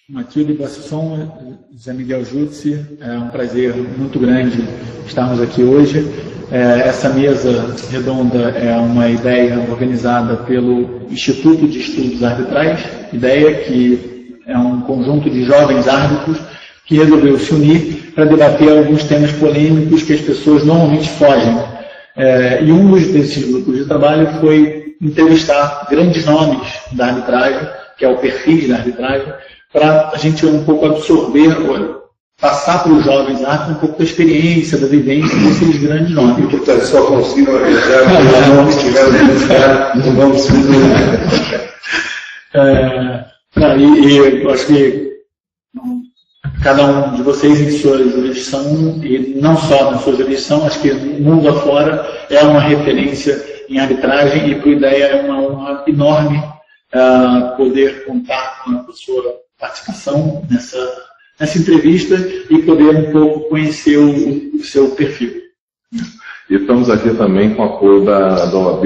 Matilde Bassisson, Zé Miguel Jutsi, é um prazer muito grande estarmos aqui hoje. Essa mesa redonda é uma ideia organizada pelo Instituto de Estudos Arbitrais, ideia que é um conjunto de jovens árbitros que resolveu se unir para debater alguns temas polêmicos que as pessoas normalmente fogem. E um desses grupos de trabalho foi entrevistar grandes nomes da arbitragem, que é o perfil da arbitragem, para a gente um pouco absorver, passar para os jovens árbitros um pouco da experiência, da vivência desses grandes nomes. E, portanto, só conseguiram arranjar os nomes que tiveram de buscar no nome segundo. E eu acho que cada um de vocês em sua jurisdição, e não só na sua jurisdição, acho que no mundo afora é uma referência em arbitragem, e para o IDEA é uma honra enorme poder contar com a sua participação nessa entrevista e poder um pouco conhecer o seu perfil. E estamos aqui também com o apoio da OAB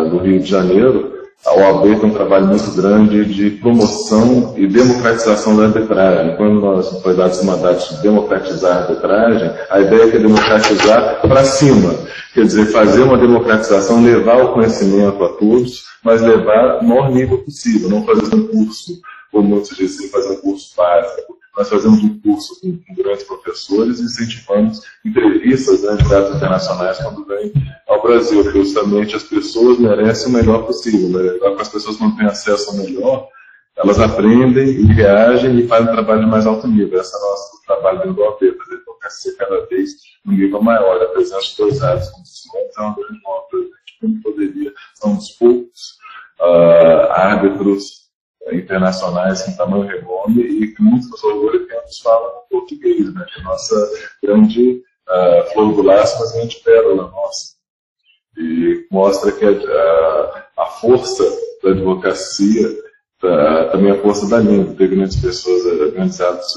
do Rio de Janeiro. A OAB tem um trabalho muito grande de promoção e democratização da arbitragem. Quando nós foi dado esse mandato de democratizar a arbitragem, a ideia é democratizar para cima. Quer dizer, fazer uma democratização, levar o conhecimento a todos, mas levar no maior nível possível. Não fazer um curso, como muitos dizem, fazer um curso básico. Nós fazemos um curso com grandes professores e incentivamos entrevistas de candidatos internacionais quando vêm ao Brasil, porque justamente as pessoas merecem o melhor possível. Para as pessoas não têm acesso ao melhor, elas aprendem e reagem e fazem um trabalho de mais alto nível. Esse é o nosso trabalho dentro do OAB, fazer a advocacia cada vez num nível maior. A presença de dois árbitros como senhores é uma grande honra para a gente, como poderia. São uns poucos árbitros internacionais com tamanho renome e que muitos dos orgulhos falam português, né? Que é a nossa grande flor do laço, mas grande pérola nossa. E mostra que a força da advocacia, também a força da língua, ter grandes pessoas, grandes atos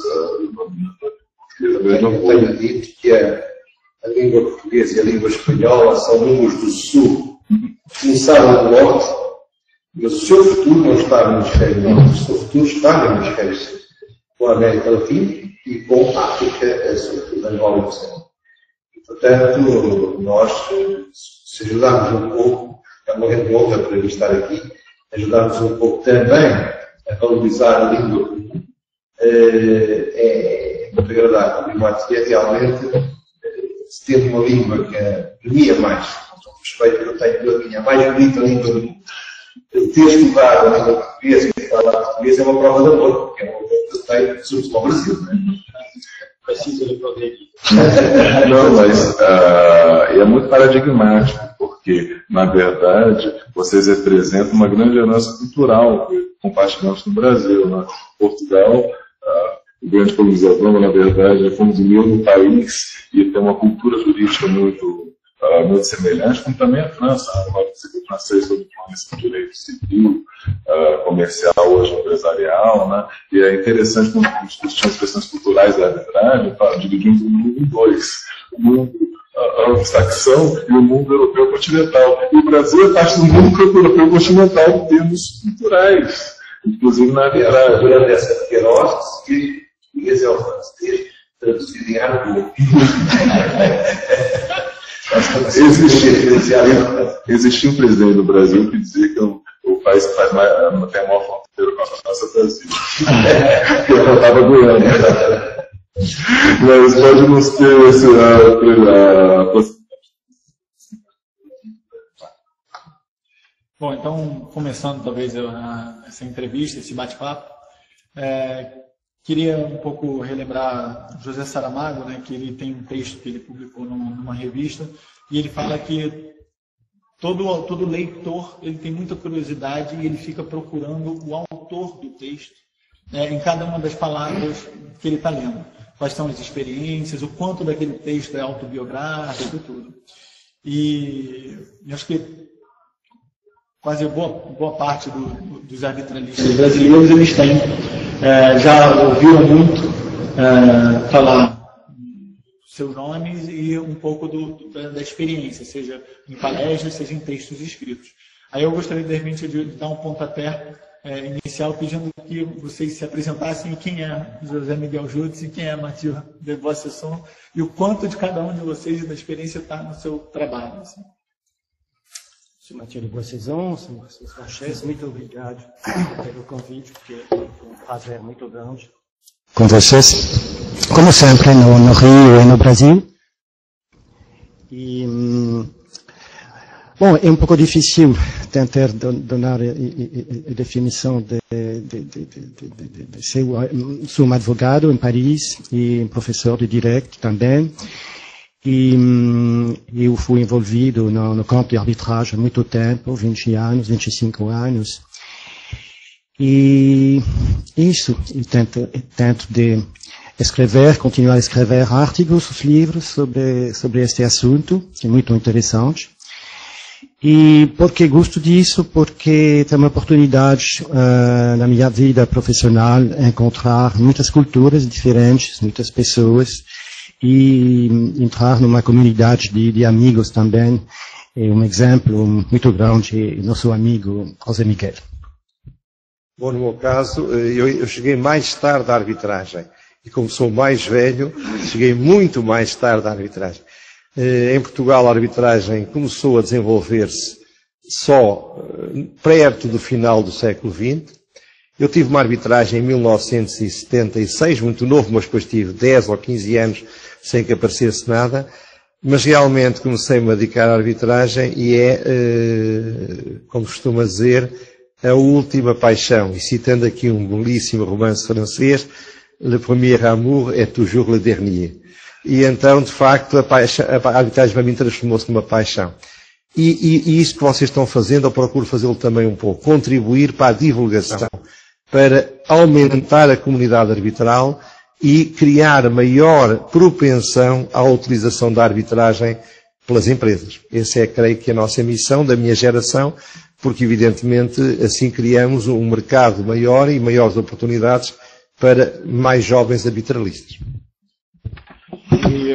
dominando a portuguesa. Eu tenho dito que a língua portuguesa e a língua espanhola são línguas do sul, começaram do norte, mas o seu futuro não está no hemisfério norte, o seu futuro está no hemisfério sul, com a América Latina e com a África, sobretudo Angola e Moçambique. Portanto, nós, se ajudarmos um pouco, é uma grande honra para mim estar aqui, ajudarmos um pouco também a valorizar a língua comum, é muito agradável. E é realmente, se ter uma língua que premia mais, com todo o respeito que eu tenho pela minha mais bonita língua do mundo, ter estudado a língua portuguesa e falar português é uma prova de amor, porque é uma coisa que eu tenho, sobretudo ao Brasil. Preciso lhe poder aqui. Não, mas é muito paradigmático, porque, na verdade, vocês representam uma grande herança cultural que compartilhamos no Brasil. Né? Portugal, o grande colonizador, na verdade, fomos o mesmo país e tem uma cultura jurídica muito semelhante, como também a França. O francês sob influência do direito civil, comercial, hoje empresarial, né? E é interessante quando discutimos as questões culturais da arbitragem, dividimos o mundo em dois. O mundo anglo-saxão e o mundo europeu continental. E o Brasil é parte do mundo europeu continental em termos culturais, inclusive na arbitragem. Durante essa pequena hóspede, o português é o francês, traduzido em árabe. Existia um presidente do Brasil que dizia que o país que tem a maior fronteira com a França é o Brasil. Que eu estava Guiana. Mas pode nos ter esse. Bom, então, começando talvez essa entrevista, esse bate-papo, queria um pouco relembrar José Saramago, né, que ele tem um texto que ele publicou numa revista, e ele fala que todo leitor ele tem muita curiosidade e ele fica procurando o autor do texto em cada uma das palavras que ele está lendo. Quais são as experiências, o quanto daquele texto é autobiográfico e tudo. E acho que quase boa parte dos arbitralistas brasileiros eles têm, já ouviram muito falar seus nomes e um pouco da experiência, seja em palestras, seja em textos escritos. Aí eu gostaria, de repente, de dar um pontapé inicial pedindo que vocês se apresentassem quem é José Miguel Jutzi e quem é Mathieu de Boissesson e o quanto de cada um de vocês da experiência está no seu trabalho. Assim. Sou Mathieu de Boissesson, sou francês, muito obrigado pelo convite, porque é um prazer muito grande com vocês, como sempre, no Rio e no Brasil. E, bom, é um pouco difícil tentar dar a definição sou um advogado em Paris e um professor de direito também. E eu fui envolvido no campo de arbitragem há muito tempo, 20 anos, 25 anos. E isso, eu tento de escrever, continuar a escrever artigos, livros sobre este assunto, que é muito interessante. E por que gosto disso? Porque tem uma oportunidade na minha vida profissional encontrar muitas culturas diferentes, muitas pessoas, e entrar numa comunidade de amigos também. É um exemplo muito grande, nosso amigo José Miguel. Bom, no meu caso, eu cheguei mais tarde à arbitragem. E como sou mais velho, cheguei muito mais tarde à arbitragem. Em Portugal, a arbitragem começou a desenvolver-se só perto do final do século XX. Eu tive uma arbitragem em 1976, muito novo, mas depois tive 10 ou 15 anos sem que aparecesse nada. Mas realmente comecei-me a dedicar à arbitragem e como costuma dizer, a última paixão. E citando aqui um belíssimo romance francês, Le premier amour est toujours le dernier. E então, de facto, a arbitragem para mim transformou-se numa paixão. E isto que vocês estão fazendo, eu procuro fazê-lo também um pouco. Contribuir para a divulgação, para aumentar a comunidade arbitral e criar maior propensão à utilização da arbitragem pelas empresas. Essa é, creio que, a nossa missão da minha geração, porque, evidentemente, assim criamos um mercado maior e maiores oportunidades para mais jovens arbitralistas. E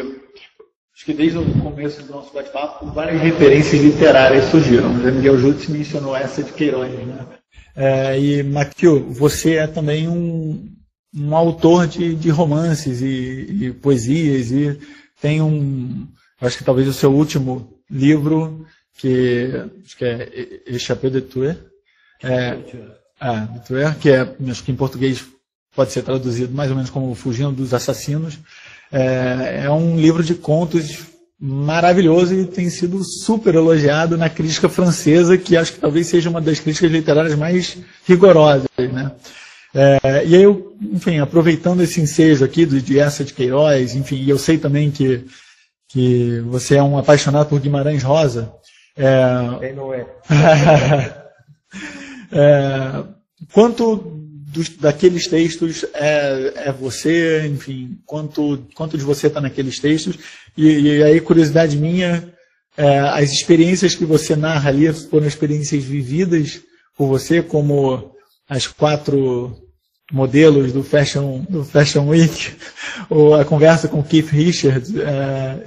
acho que desde o começo do nosso bate-papo, várias referências literárias surgiram. O José Miguel Jutzi mencionou essa de Queiroz, né? E, Mathieu, você é também um autor de romances e poesias, e tem acho que talvez o seu último livro, acho que é Échappée de Tuer, de Tuer, que acho que em português pode ser traduzido mais ou menos como Fugindo dos Assassinos. É um livro de contos maravilhoso e tem sido super elogiado na crítica francesa, que acho que talvez seja uma das críticas literárias mais rigorosas, né? E aí, enfim, aproveitando esse ensejo aqui de essa de Queiroz, enfim, e eu sei também que você é um apaixonado por Guimarães Rosa. Quem não é? Quanto daqueles textos é você, enfim, quanto de você está naqueles textos, e aí, curiosidade minha, as experiências que você narra ali foram experiências vividas por você, como as 4 modelos do Fashion Week, ou a conversa com Keith Richards,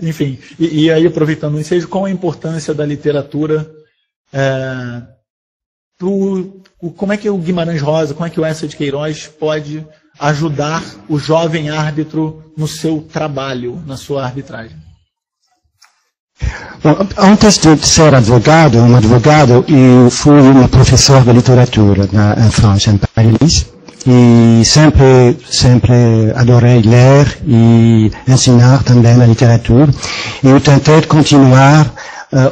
enfim, e aí, aproveitando o ensejo, qual a importância da literatura como é que o Guimarães Rosa, como é que o Eça de Queiroz pode ajudar o jovem árbitro no seu trabalho, na sua arbitragem? Bom, antes de ser advogado, eu fui um professor de literatura em França, em Paris, e sempre adorei ler e ensinar também a literatura. E eu tentei continuar.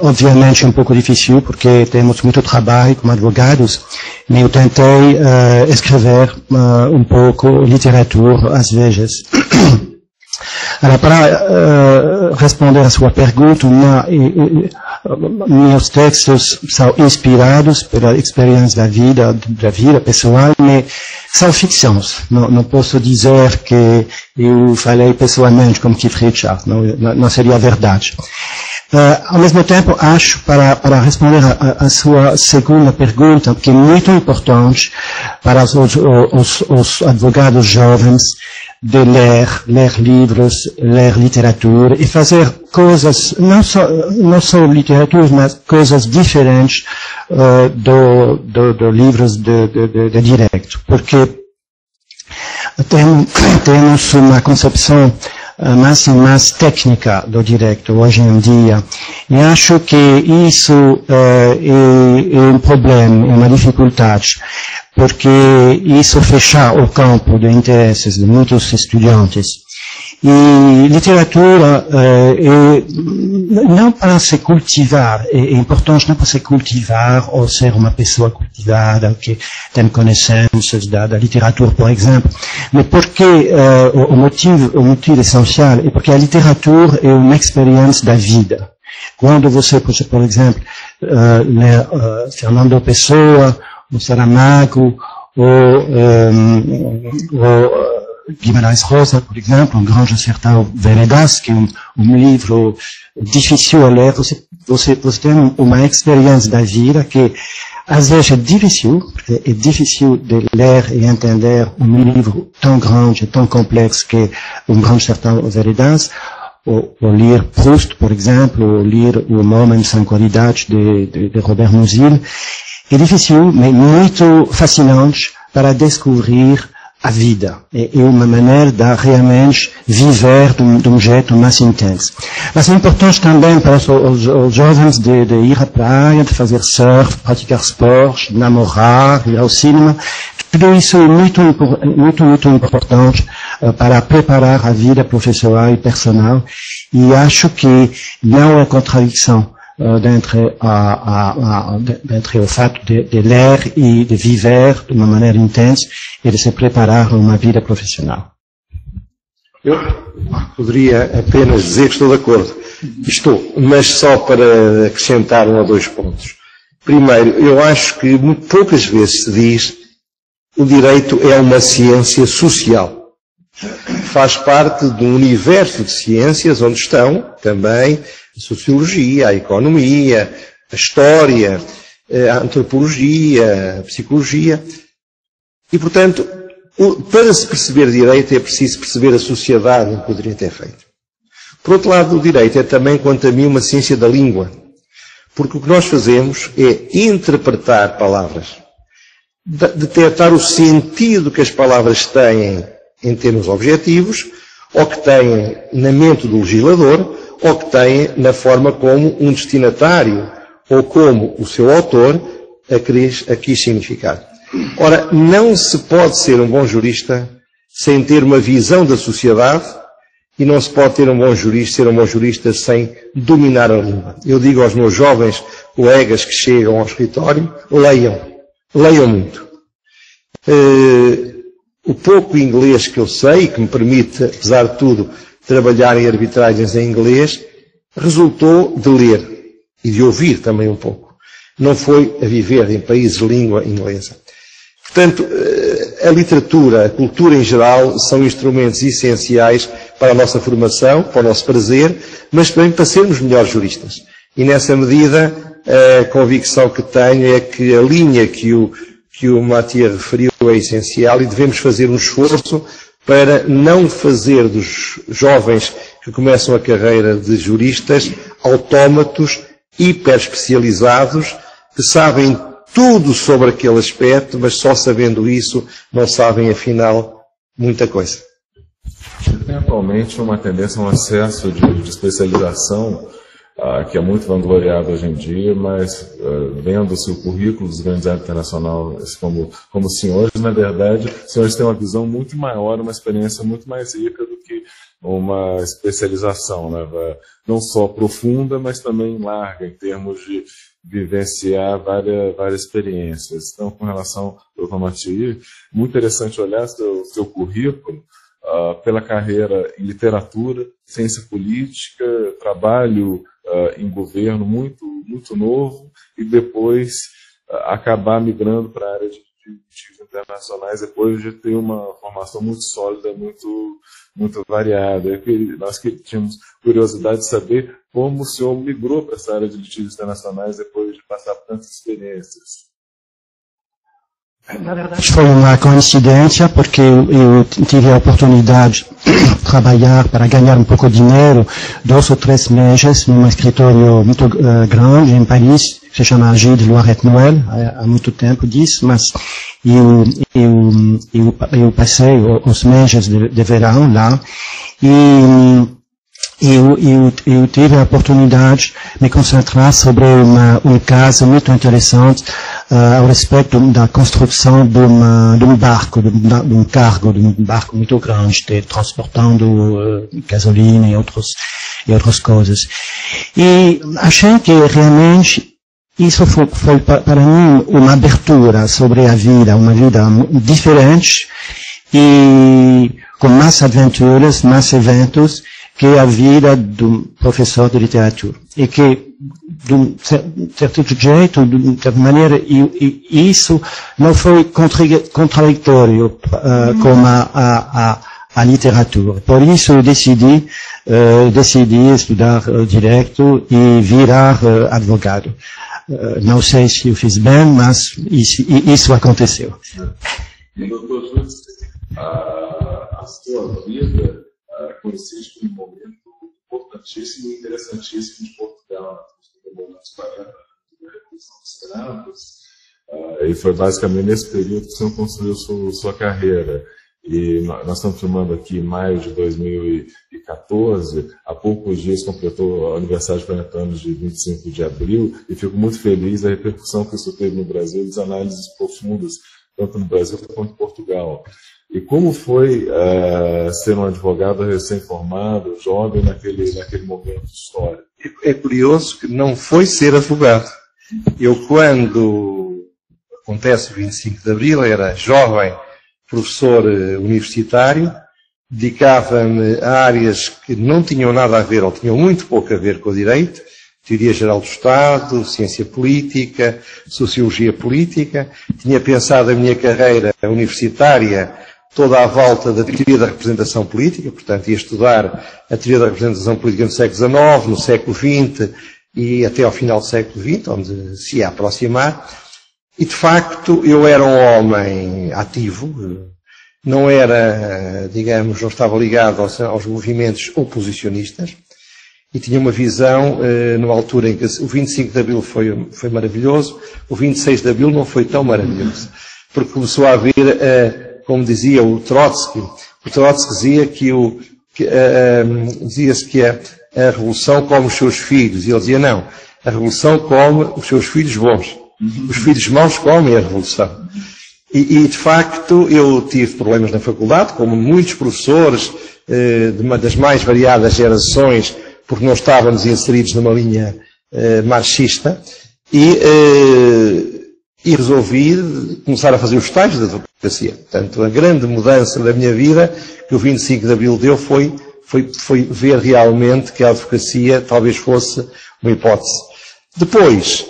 Obviamente é um pouco difícil, porque temos muito trabalho como advogados, mas eu tentei escrever um pouco literatura às vezes. Para responder a sua pergunta, meus textos são inspirados pela experiência da vida pessoal, mas são ficções. Não posso dizer que eu falei pessoalmente como Keith Richards, não seria verdade. Ao mesmo tempo, acho, para responder a sua segunda pergunta, que é muito importante para os advogados jovens de ler livros, ler literatura e fazer coisas, não só literatura, mas coisas diferentes do livros de direito, porque temos uma concepção mais e mais técnica do direito hoje em dia. E acho que isso é um problema, é uma dificuldade, porque isso fecha o campo de interesses de muitos estudantes. E literatura não para se cultivar, é importante não para se cultivar ou ser uma pessoa cultivada que tem conhecências da literatura, por exemplo, mas porque o motivo essencial é porque a literatura é uma experiência da vida. Quando você, por exemplo, lê Fernando Pessoa, ou Saramago, ou Guimarães Rosa, por exemplo, um Grande Sertão Veredas, que é um livro difícil a ler, você tem uma experiência da vida que às vezes é difícil, porque é difícil de ler e entender um livro tão grande, tão complexo que um Grande Sertão Veredas, ou ler Proust, por exemplo, ou ler O Homem Sem Qualidade de Robert Musil. É difícil, mas muito fascinante para descobrir a vida. É uma maneira de realmente viver de um jeito mais intenso. Mas é importante também para os jovens de ir à praia, de fazer surf, praticar esportes, namorar, ir ao cinema. Tudo isso é muito importante para preparar a vida profissional e personal. E acho que não é contradição entre o fato de ler e de viver de uma maneira intensa e de se preparar a uma vida profissional. Eu poderia apenas dizer que estou de acordo. Estou, mas só para acrescentar 1 ou 2 pontos. Primeiro, eu acho que muito poucas vezes se diz o direito é uma ciência social. Faz parte de um universo de ciências onde estão também a sociologia, a economia, a história, a antropologia, a psicologia. E, portanto, para se perceber direito é preciso perceber a sociedade em que o direito é feito. Por outro lado, o direito é também, quanto a mim, uma ciência da língua. Porque o que nós fazemos é interpretar palavras, detectar o sentido que as palavras têm em termos objetivos, ou que têm na mente do legislador, ou que têm na forma como um destinatário, ou como o seu autor a quis significar. Ora, não se pode ser um bom jurista sem ter uma visão da sociedade, e não se pode ter um bom jurista, ser um bom jurista sem dominar a língua. Eu digo aos meus jovens colegas que chegam ao escritório, leiam muito. O pouco inglês que eu sei, que me permite, apesar de tudo, trabalhar em arbitragens em inglês, resultou de ler e de ouvir também um pouco. Não foi a viver em países de língua inglesa. Portanto, a literatura, a cultura em geral, são instrumentos essenciais para a nossa formação, para o nosso prazer, mas também para sermos melhores juristas. E nessa medida, a convicção que tenho é que a linha que o Mathieu referiu é essencial e devemos fazer um esforço para não fazer dos jovens que começam a carreira de juristas autómatos hiperespecializados que sabem tudo sobre aquele aspecto, mas só sabendo isso não sabem, afinal, muita coisa. Tem atualmente uma tendência a um excesso de especialização que é muito vangloriado hoje em dia, mas vendo-se o currículo dos grandes áreas internacionais como senhores, na verdade, os senhores têm uma visão muito maior, uma experiência muito mais rica do que uma especialização, né? Não só profunda, mas também larga, em termos de vivenciar várias experiências. Então, com relação ao Dr. Mathieu, muito interessante olhar seu currículo pela carreira em literatura, ciência política, trabalho em governo muito novo e depois acabar migrando para a área de litigios internacionais depois de ter uma formação muito sólida, muito variada. Nós que tínhamos curiosidade de saber como o senhor migrou para essa área de litígios internacionais depois de passar por tantas experiências. Na verdade, foi uma coincidência, porque eu tive a oportunidade de trabalhar para ganhar um pouco de dinheiro 2 ou 3 meses num escritório muito grande em Paris, que se chama Gilles Loiret Noël, há muito tempo disso, mas eu passei os meses de verão lá, e eu tive a oportunidade de me concentrar sobre um caso muito interessante a respeito da construção de um barco, de um cargo, de um barco muito grande, transportando gasolina e outras coisas. E achei que realmente isso foi para mim uma abertura sobre a vida, uma vida diferente e com mais aventuras, mais eventos que a vida do professor de literatura. E que, de um certo jeito, de certa maneira, isso não foi contraditório com a literatura. Por isso eu decidi estudar direito e virar advogado. Não sei se eu fiz bem, mas isso aconteceu. Doutor Júlio, a sua vida coincide com um momento importantíssimo e interessantíssimo de Portugal, nos 40 anos da Revolução dos Escravos, e foi basicamente nesse período que o senhor construiu sua carreira. E nós estamos filmando aqui em maio de 2014, há poucos dias completou o aniversário de 40 anos de 25 de abril, e fico muito feliz da repercussão que isso teve no Brasil, das análises profundas, tanto no Brasil quanto em Portugal. E como foi ser um advogado recém-formado, jovem, naquele momento histórico? É curioso que não foi ser advogado. Eu, quando acontece o 25 de Abril, era jovem professor universitário, dedicava-me a áreas que não tinham nada a ver, ou tinham muito pouco a ver com o direito, teoria geral do Estado, ciência política, sociologia política. Tinha pensado a minha carreira universitária toda à volta da teoria da representação política, portanto ia estudar a teoria da representação política no século XIX, no século XX e até ao final do século XX, onde se ia aproximar. E de facto eu era um homem ativo, não era, digamos, não estava ligado aos movimentos oposicionistas, e tinha uma visão, numa altura em que o 25 de Abril foi maravilhoso, o 26 de Abril não foi tão maravilhoso, porque começou a haver, como dizia o Trotsky dizia dizia-se que a revolução come os seus filhos, e ele dizia não, a revolução come os seus filhos bons, os filhos maus comem a revolução. E de facto eu tive problemas na faculdade, como muitos professores das mais variadas gerações, porque não estávamos inseridos numa linha marxista, e resolvi começar a fazer os estágios da advocacia. Portanto, a grande mudança da minha vida que o 25 de Abril deu foi ver realmente que a advocacia talvez fosse uma hipótese. Depois,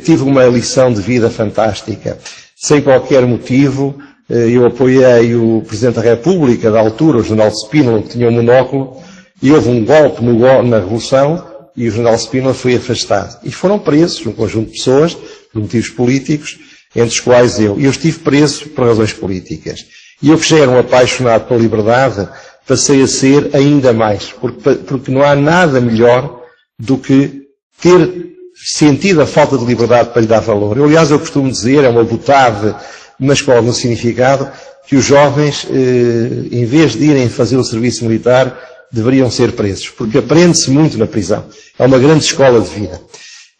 tive uma lição de vida fantástica. Sem qualquer motivo, eu apoiei o Presidente da República, da altura, o General Spínola, que tinha um monóculo, e houve um golpe na Revolução, e o General Spínola foi afastado. E foram presos um conjunto de pessoas, por motivos políticos, entre os quais eu. E eu estive preso por razões políticas. E eu, que já era um apaixonado pela liberdade, passei a ser ainda mais, porque não há nada melhor do que ter sentido a falta de liberdade para lhe dar valor. Aliás, eu costumo dizer, é uma butade, mas com algum significado, que os jovens, em vez de irem fazer o serviço militar, deveriam ser presos, porque aprende-se muito na prisão. É uma grande escola de vida.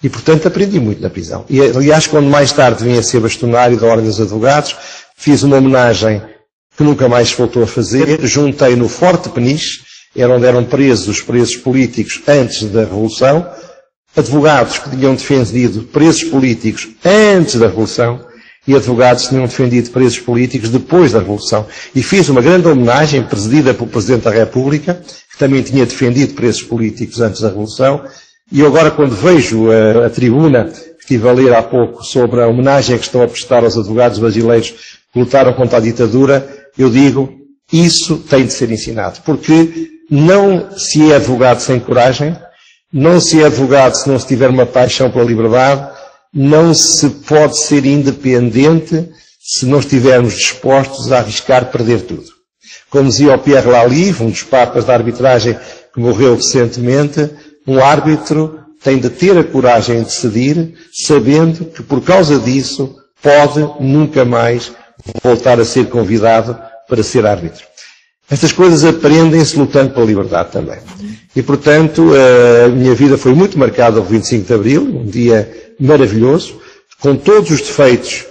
E, portanto, aprendi muito na prisão. E, aliás, quando mais tarde vim a ser bastonário da Ordem dos Advogados, fiz uma homenagem que nunca mais se voltou a fazer, juntei no Forte Peniche, onde eram presos os presos políticos antes da Revolução, advogados que tinham defendido presos políticos antes da Revolução e advogados que tinham defendido presos políticos depois da Revolução. E fiz uma grande homenagem, presidida pelo Presidente da República, que também tinha defendido presos políticos antes da Revolução. E eu agora, quando vejo a tribuna que estive a ler há pouco sobre a homenagem que estão a prestar aos advogados brasileiros que lutaram contra a ditadura, eu digo, isso tem de ser ensinado. Porque não se é advogado sem coragem, não se é advogado se não se tiver uma paixão pela liberdade, não se pode ser independente se não estivermos dispostos a arriscar perder tudo. Como dizia o Pierre Lally, um dos papas da arbitragem que morreu recentemente, um árbitro tem de ter a coragem de decidir, sabendo que por causa disso pode nunca mais voltar a ser convidado para ser árbitro. Estas coisas aprendem-se lutando pela liberdade também. E, portanto, a minha vida foi muito marcada pelo 25 de Abril, um dia maravilhoso, com todos os defeitos.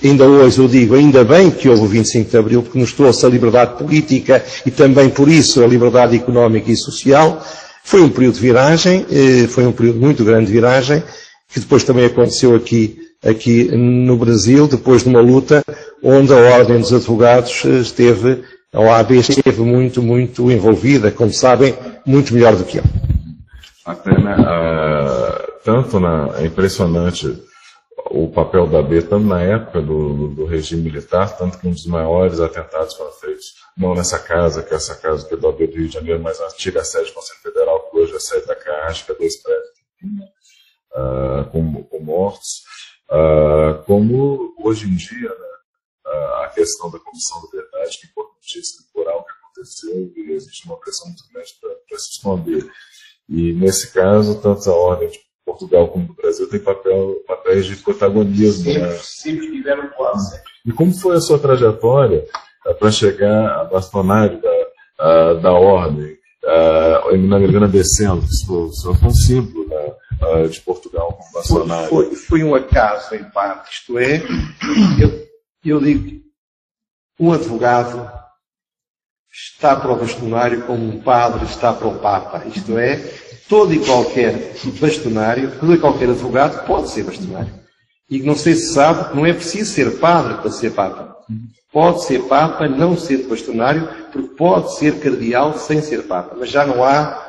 Ainda hoje eu digo, ainda bem que houve o 25 de Abril, porque nos trouxe a liberdade política e também por isso a liberdade económica e social. Foi um período de viragem, foi um período muito grande de viragem, que depois também aconteceu aqui no Brasil, depois de uma luta onde a Ordem dos Advogados a OAB esteve muito, muito envolvida, como sabem, muito melhor do que eu. Até, né, é impressionante o papel da AB, tanto na época do regime militar, tanto que um dos maiores atentados foram feitos, não nessa casa, que é essa casa que é da AB do Rio de Janeiro, mas a antiga sede do Conselho Federal, que hoje é a sede da Caixa, que é 2 prédios, com mortos. Como hoje em dia, né, a questão da Comissão de Verdade, que é importantíssima por algo que aconteceu, e existe uma pressão muito grande para se esconder. E nesse caso, tanto a Ordem de Portugal como do Brasil tem papéis de protagonismo. Sempre tiveram classe. E como foi a sua trajetória para chegar a bastonário da Ordem, na Milena descendo, o senhor foi um símbolo de Portugal como bastonário? Foi um acaso, em parte. Isto é, eu digo, um advogado está para o bastonário como um padre está para o Papa. Isto é, todo e qualquer bastonário, todo e qualquer advogado pode ser bastonário. E não sei se sabe que não é preciso ser padre para ser Papa. Pode ser Papa, não ser bastonário, porque pode ser cardeal sem ser Papa. Mas já não há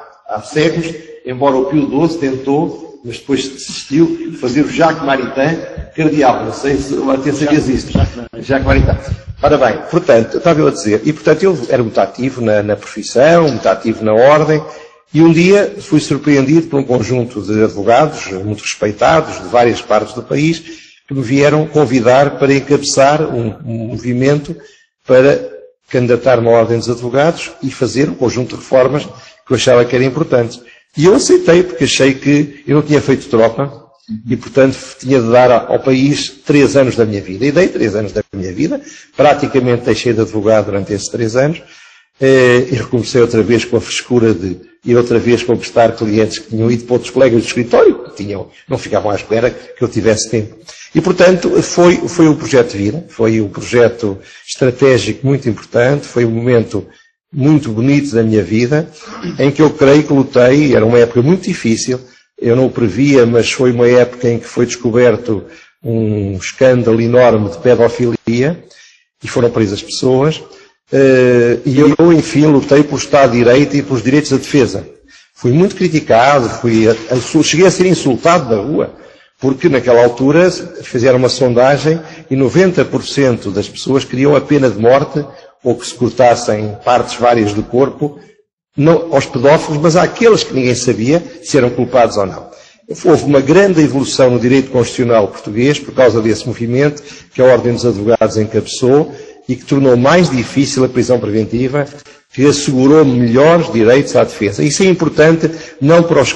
séculos, embora o Pio XII tentou, mas depois desistiu, fazer o Jacques Maritain cardeal. Não sei se até sabias isto. Jacques Maritain. Ora bem, portanto, estava eu a dizer, e portanto eu era muito ativo na profissão, muito ativo na ordem, e um dia fui surpreendido por um conjunto de advogados, muito respeitados, de várias partes do país, que me vieram convidar para encabeçar um movimento para candidatar-me à Ordem dos Advogados e fazer um conjunto de reformas que eu achava que era importante. E eu aceitei, porque achei que eu não tinha feito tropa, e, portanto, tinha de dar ao país 3 anos da minha vida. E dei 3 anos da minha vida, praticamente deixei de advogado durante esses 3 anos, e recomecei outra vez com a frescura de ir outra vez conquistar clientes que tinham ido para outros colegas do escritório, que não ficavam à espera que eu tivesse tempo. E, portanto, foi um projeto de vida, foi um projeto estratégico muito importante, foi um momento muito bonito da minha vida, em que eu creio que lutei, era uma época muito difícil, eu não o previa, mas foi uma época em que foi descoberto um escândalo enorme de pedofilia e foram presas pessoas. E eu, enfim, lutei pelo Estado de Direito e pelos direitos da defesa. Fui muito criticado, cheguei a ser insultado na rua, porque naquela altura fizeram uma sondagem e 90% das pessoas queriam a pena de morte ou que se cortassem partes várias do corpo, não aos pedófilos, mas àqueles que ninguém sabia se eram culpados ou não. Houve uma grande evolução no direito constitucional português por causa desse movimento que a Ordem dos Advogados encabeçou e que tornou mais difícil a prisão preventiva, que assegurou melhores direitos à defesa. Isso é importante não para as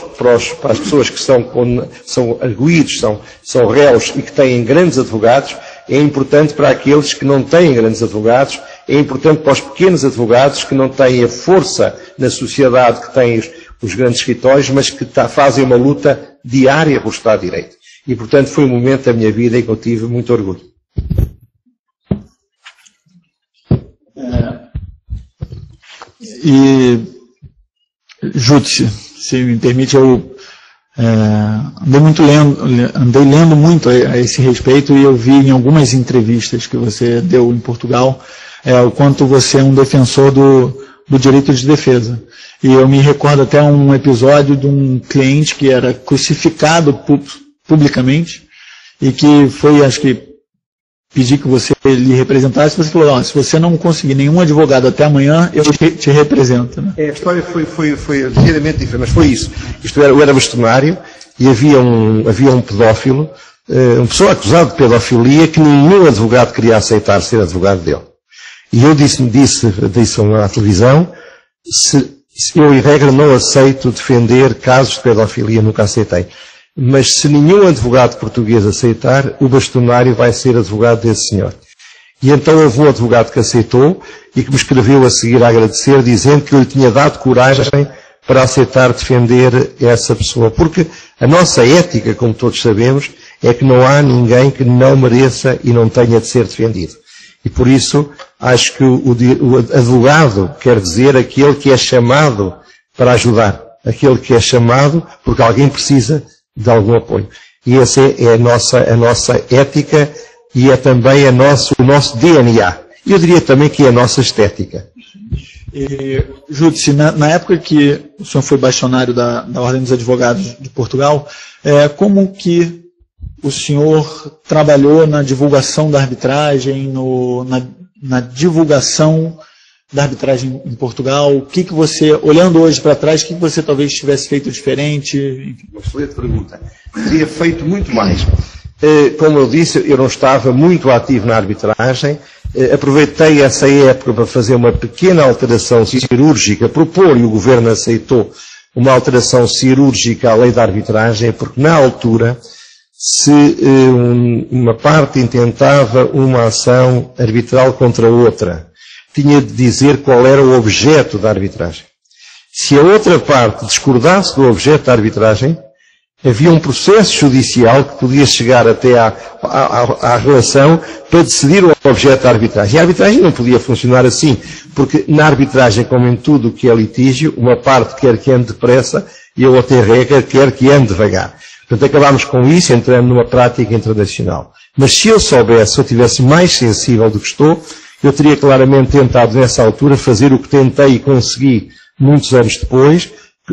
pessoas que são arguidos, são réus e que têm grandes advogados, é importante para aqueles que não têm grandes advogados, é importante para os pequenos advogados que não têm a força na sociedade que têm os grandes escritórios, mas que fazem uma luta diária pelo Estado de Direito. E, portanto, foi um momento da minha vida em que eu tive muito orgulho. E, Júdice, se me permite, eu andei lendo muito a esse respeito e eu vi em algumas entrevistas que você deu em Portugal o quanto você é um defensor do direito de defesa. E eu me recordo até um episódio de um cliente que era crucificado publicamente e que foi, acho que, pedir que você lhe representasse, você falou, se você não conseguir nenhum advogado até amanhã, eu te represento. Né? A história foi ligeiramente diferente, mas foi isso. Isto era, eu era bastonário e havia um pedófilo uma pessoa acusada de pedofilia que nenhum advogado queria aceitar ser advogado dele. E eu disse à televisão, eu, em regra, não aceito defender casos de pedofilia, nunca aceitei. Mas se nenhum advogado português aceitar, o bastonário vai ser advogado desse senhor. E então houve um advogado que aceitou e que me escreveu a seguir a agradecer, dizendo que eu lhe tinha dado coragem para aceitar defender essa pessoa. Porque a nossa ética, como todos sabemos, é que não há ninguém que não mereça e não tenha de ser defendido. E por isso, acho que o advogado quer dizer aquele que é chamado para ajudar. Aquele que é chamado porque alguém precisa de algum apoio. E essa é a nossa ética e é também o nosso DNA. E eu diria também que é a nossa estética. Júdice, na época que o senhor foi bastonário da Ordem dos Advogados de Portugal, como que o senhor trabalhou na divulgação da arbitragem, na divulgação da arbitragem em Portugal? O que você, olhando hoje para trás, o que você talvez tivesse feito diferente? Uma excelente pergunta. Teria feito muito mais. Como eu disse, eu não estava muito ativo na arbitragem. Aproveitei essa época para fazer uma pequena alteração cirúrgica, propor, e o Governo aceitou, uma alteração cirúrgica à lei da arbitragem, porque na altura, se uma parte intentava uma ação arbitral contra outra, tinha de dizer qual era o objeto da arbitragem. Se a outra parte discordasse do objeto da arbitragem, havia um processo judicial que podia chegar até à relação para decidir o objeto da arbitragem. E a arbitragem não podia funcionar assim, porque na arbitragem, como em tudo o que é litígio, uma parte quer que ande depressa e a outra, em regra, quer que ande devagar. Portanto, acabámos com isso, entrando numa prática internacional. Mas se eu soubesse, se eu tivesse mais sensível do que estou, eu teria claramente tentado, nessa altura, fazer o que tentei e consegui muitos anos depois,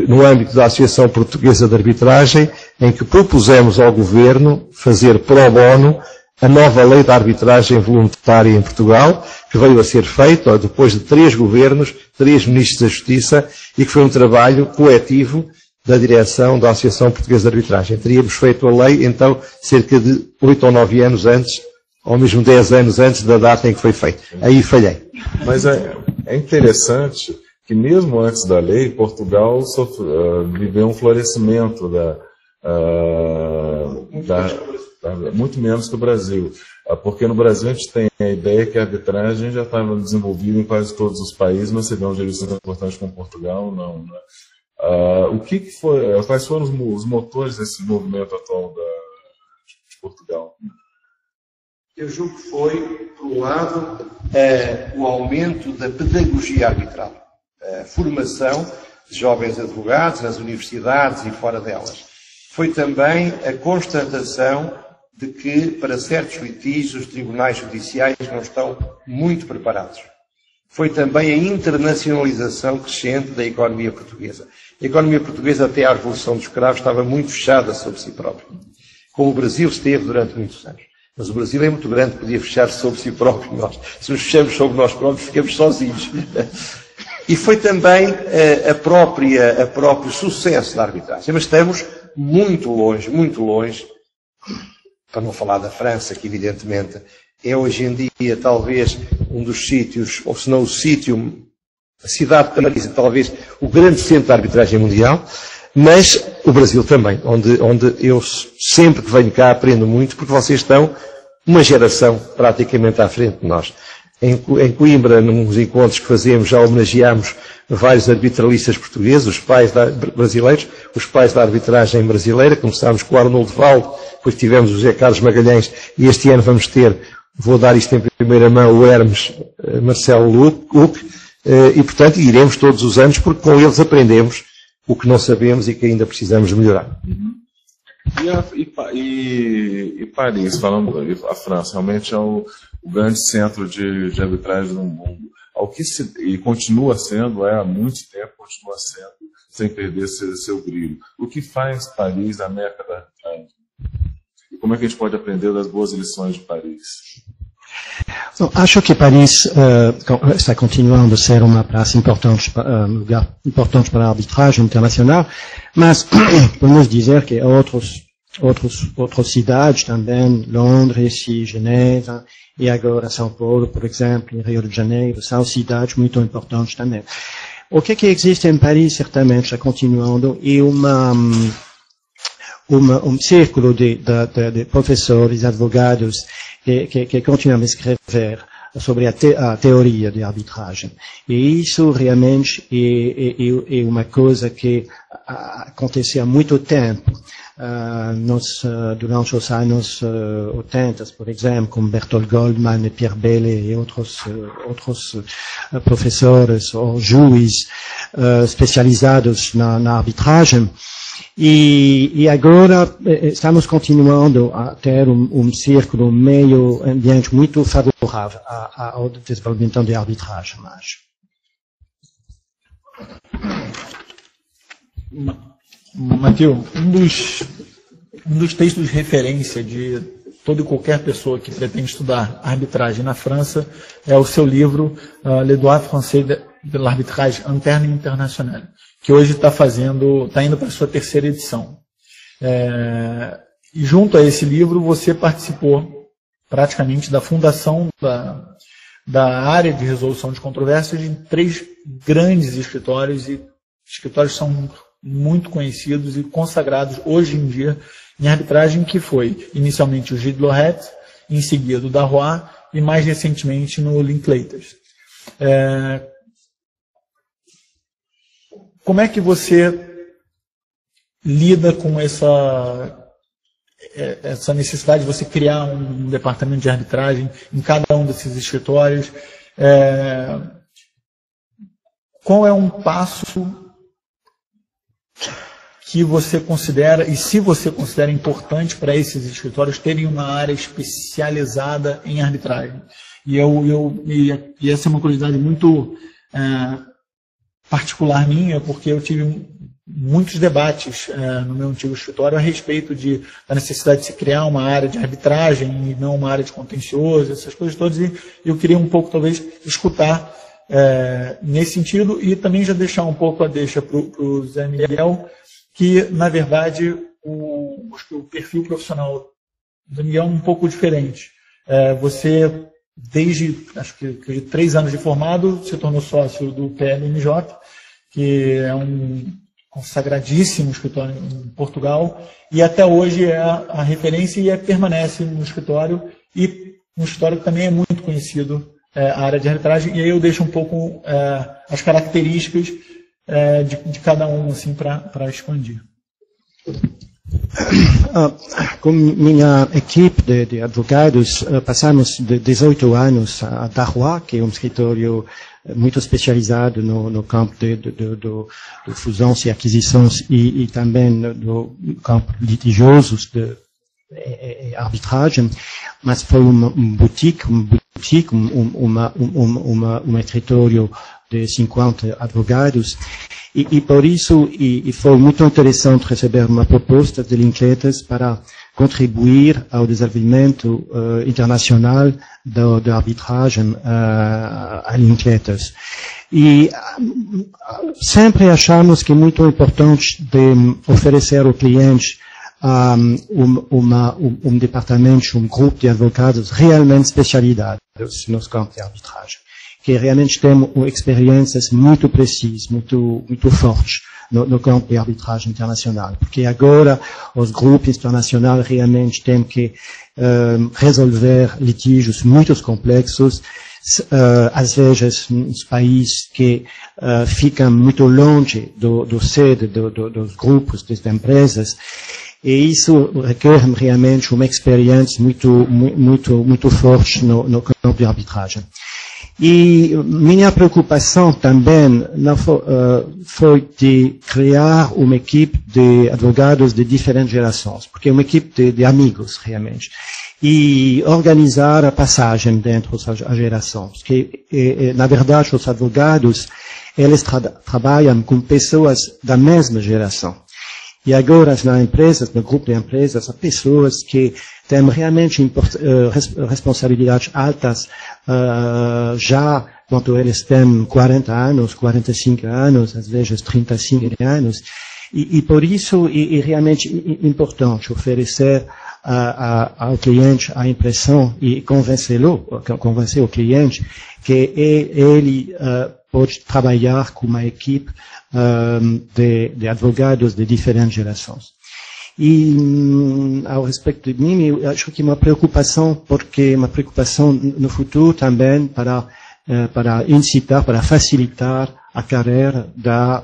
no âmbito da Associação Portuguesa de Arbitragem, em que propusemos ao Governo fazer pro bono a nova lei da arbitragem voluntária em Portugal, que veio a ser feita depois de 3 governos, 3 ministros da Justiça, e que foi um trabalho coletivo da direção da Associação Portuguesa de Arbitragem. Teríamos feito a lei, então, cerca de 8 ou 9 anos antes, ou mesmo 10 anos antes da data em que foi feito. Aí falhei. Mas é interessante que mesmo antes da lei, Portugal viveu um florescimento muito menos que o Brasil. Porque no Brasil a gente tem a ideia que a arbitragem já estava desenvolvida em quase todos os países, mas seria uma jurisdição tão importante como Portugal, não. Né? Quais foram os motores desse movimento atual de Portugal? Eu julgo que foi, por um lado, o aumento da pedagogia arbitral. A formação de jovens advogados nas universidades e fora delas. Foi também a constatação de que, para certos litígios, os tribunais judiciais não estão muito preparados. Foi também a internacionalização crescente da economia portuguesa. A economia portuguesa, até à Revolução dos Cravos, estava muito fechada sobre si própria, como o Brasil esteve durante muitos anos. Mas o Brasil é muito grande, podia fechar-se sobre si próprio. Se nos fechamos sobre nós próprios, ficamos sozinhos. E foi também o próprio sucesso da arbitragem. Mas estamos muito longe, para não falar da França, que evidentemente é hoje em dia talvez um dos sítios, ou se não o sítio, a cidade de Paris, talvez o grande centro da arbitragem mundial, mas o Brasil também, onde eu sempre que venho cá aprendo muito, porque vocês estão uma geração praticamente à frente de nós. Em Coimbra, nos encontros que fazemos, já homenageámos vários arbitralistas portugueses, os pais brasileiros, os pais da arbitragem brasileira. Começámos com o Arnoldo Valdo, depois tivemos o José Carlos Magalhães, e este ano vamos ter, vou dar isto em primeira mão, o Hermes Marcelo Luque, e portanto iremos todos os anos, porque com eles aprendemos o que não sabemos e que ainda precisamos melhorar. E Paris, falando, a França realmente é o grande centro de arbitragem do mundo. E continua sendo, há muito tempo, continua sendo, sem perder seu brilho. O que faz Paris a meca da arbitragem? E como é que a gente pode aprender das boas lições de Paris? Bom, acho que Paris está continuando a ser uma praça importante, um lugar importante para a arbitragem internacional, mas podemos dizer que há outros outras cidades também, Londres e Geneva, e agora São Paulo, por exemplo, e Rio de Janeiro, são cidades muito importantes também. O que existe em Paris, certamente, já continuando, é círculo de professores, advogados, que continuam a escrever sobre a teoria de arbitragem. E isso realmente é uma coisa que aconteceu há muito tempo. Durante os anos 80, por exemplo, com Bertolt Goldman e Pierre Bailey e outros professores ou juízes especializados na arbitragem. E agora estamos continuando a ter círculo, meio ambiente muito favorável ao desenvolvimento de arbitragem, acho. Matheus, um dos textos de referência de toda e qualquer pessoa que pretende estudar arbitragem na França é o seu livro Le droit français de l'arbitrage interne et international, que hoje está indo para a sua terceira edição. E junto a esse livro você participou praticamente da fundação da área de resolução de controvérsias em 3 grandes escritórios, e escritórios são muito conhecidos e consagrados hoje em dia em arbitragem, que foi inicialmente o Gilles de Lorette, em seguida o Darrois e mais recentemente no Linklaters. Como é que você lida com essa necessidade de você criar um departamento de arbitragem em cada um desses escritórios? Qual é um passo que você considera, e se você considera importante para esses escritórios terem uma área especializada em arbitragem? E essa é uma curiosidade muito particular minha, porque eu tive muitos debates no meu antigo escritório a respeito da necessidade de se criar uma área de arbitragem e não uma área de contencioso, essas coisas todas, e eu queria um pouco, talvez, escutar nesse sentido, e também já deixar um pouco a deixa para o Zé Miguel, que, na verdade, acho que o perfil profissional do Miguel é um pouco diferente. Você, desde, acho que 3 anos de formado, se tornou sócio do PLMJ, que é um consagradíssimo escritório em Portugal, e até hoje é a referência e permanece no escritório, e um escritório que também é muito conhecido, a área de arbitragem, e aí eu deixo um pouco as características de cada um, assim, para expandir. Com minha equipe de advogados, passamos de 18 anos a Darrois, que é um escritório muito especializado no campo de fusões e aquisições e também no campo litigiosos de arbitragem, mas foi um escritório de 50 advogados, e por isso foi muito interessante receber uma proposta de Linklaters para contribuir ao desenvolvimento internacional da arbitragem a Linklaters. E sempre achamos que é muito importante de oferecer ao cliente um departamento, um grupo de advogados realmente especializados nos campos de arbitragem, que realmente tem experiências muito precisas, muito fortes no campo de arbitragem internacional, porque agora os grupos internacionais realmente têm que resolver litígios muito complexos, às vezes nos países que ficam muito longe do sede dos grupos, das empresas, e isso requer realmente uma experiência muito forte no campo de arbitragem. E minha preocupação também foi de criar uma equipe de advogados de diferentes gerações, porque é uma equipe de amigos, realmente, e organizar a passagem dentro das gerações, que, na verdade, os advogados, eles trabalham com pessoas da mesma geração. E agora, nas empresas, no grupo de empresas, há pessoas que têm realmente responsabilidades altas, já quando eles têm 40 anos, 45 anos, às vezes 35 anos, E por isso é realmente importante oferecer ao cliente a impressão e convencer o cliente que ele pode trabalhar com uma equipe de advogados de diferentes gerações. E ao respeito de mim, eu acho que uma preocupação no futuro também para incitar, para facilitar a carreira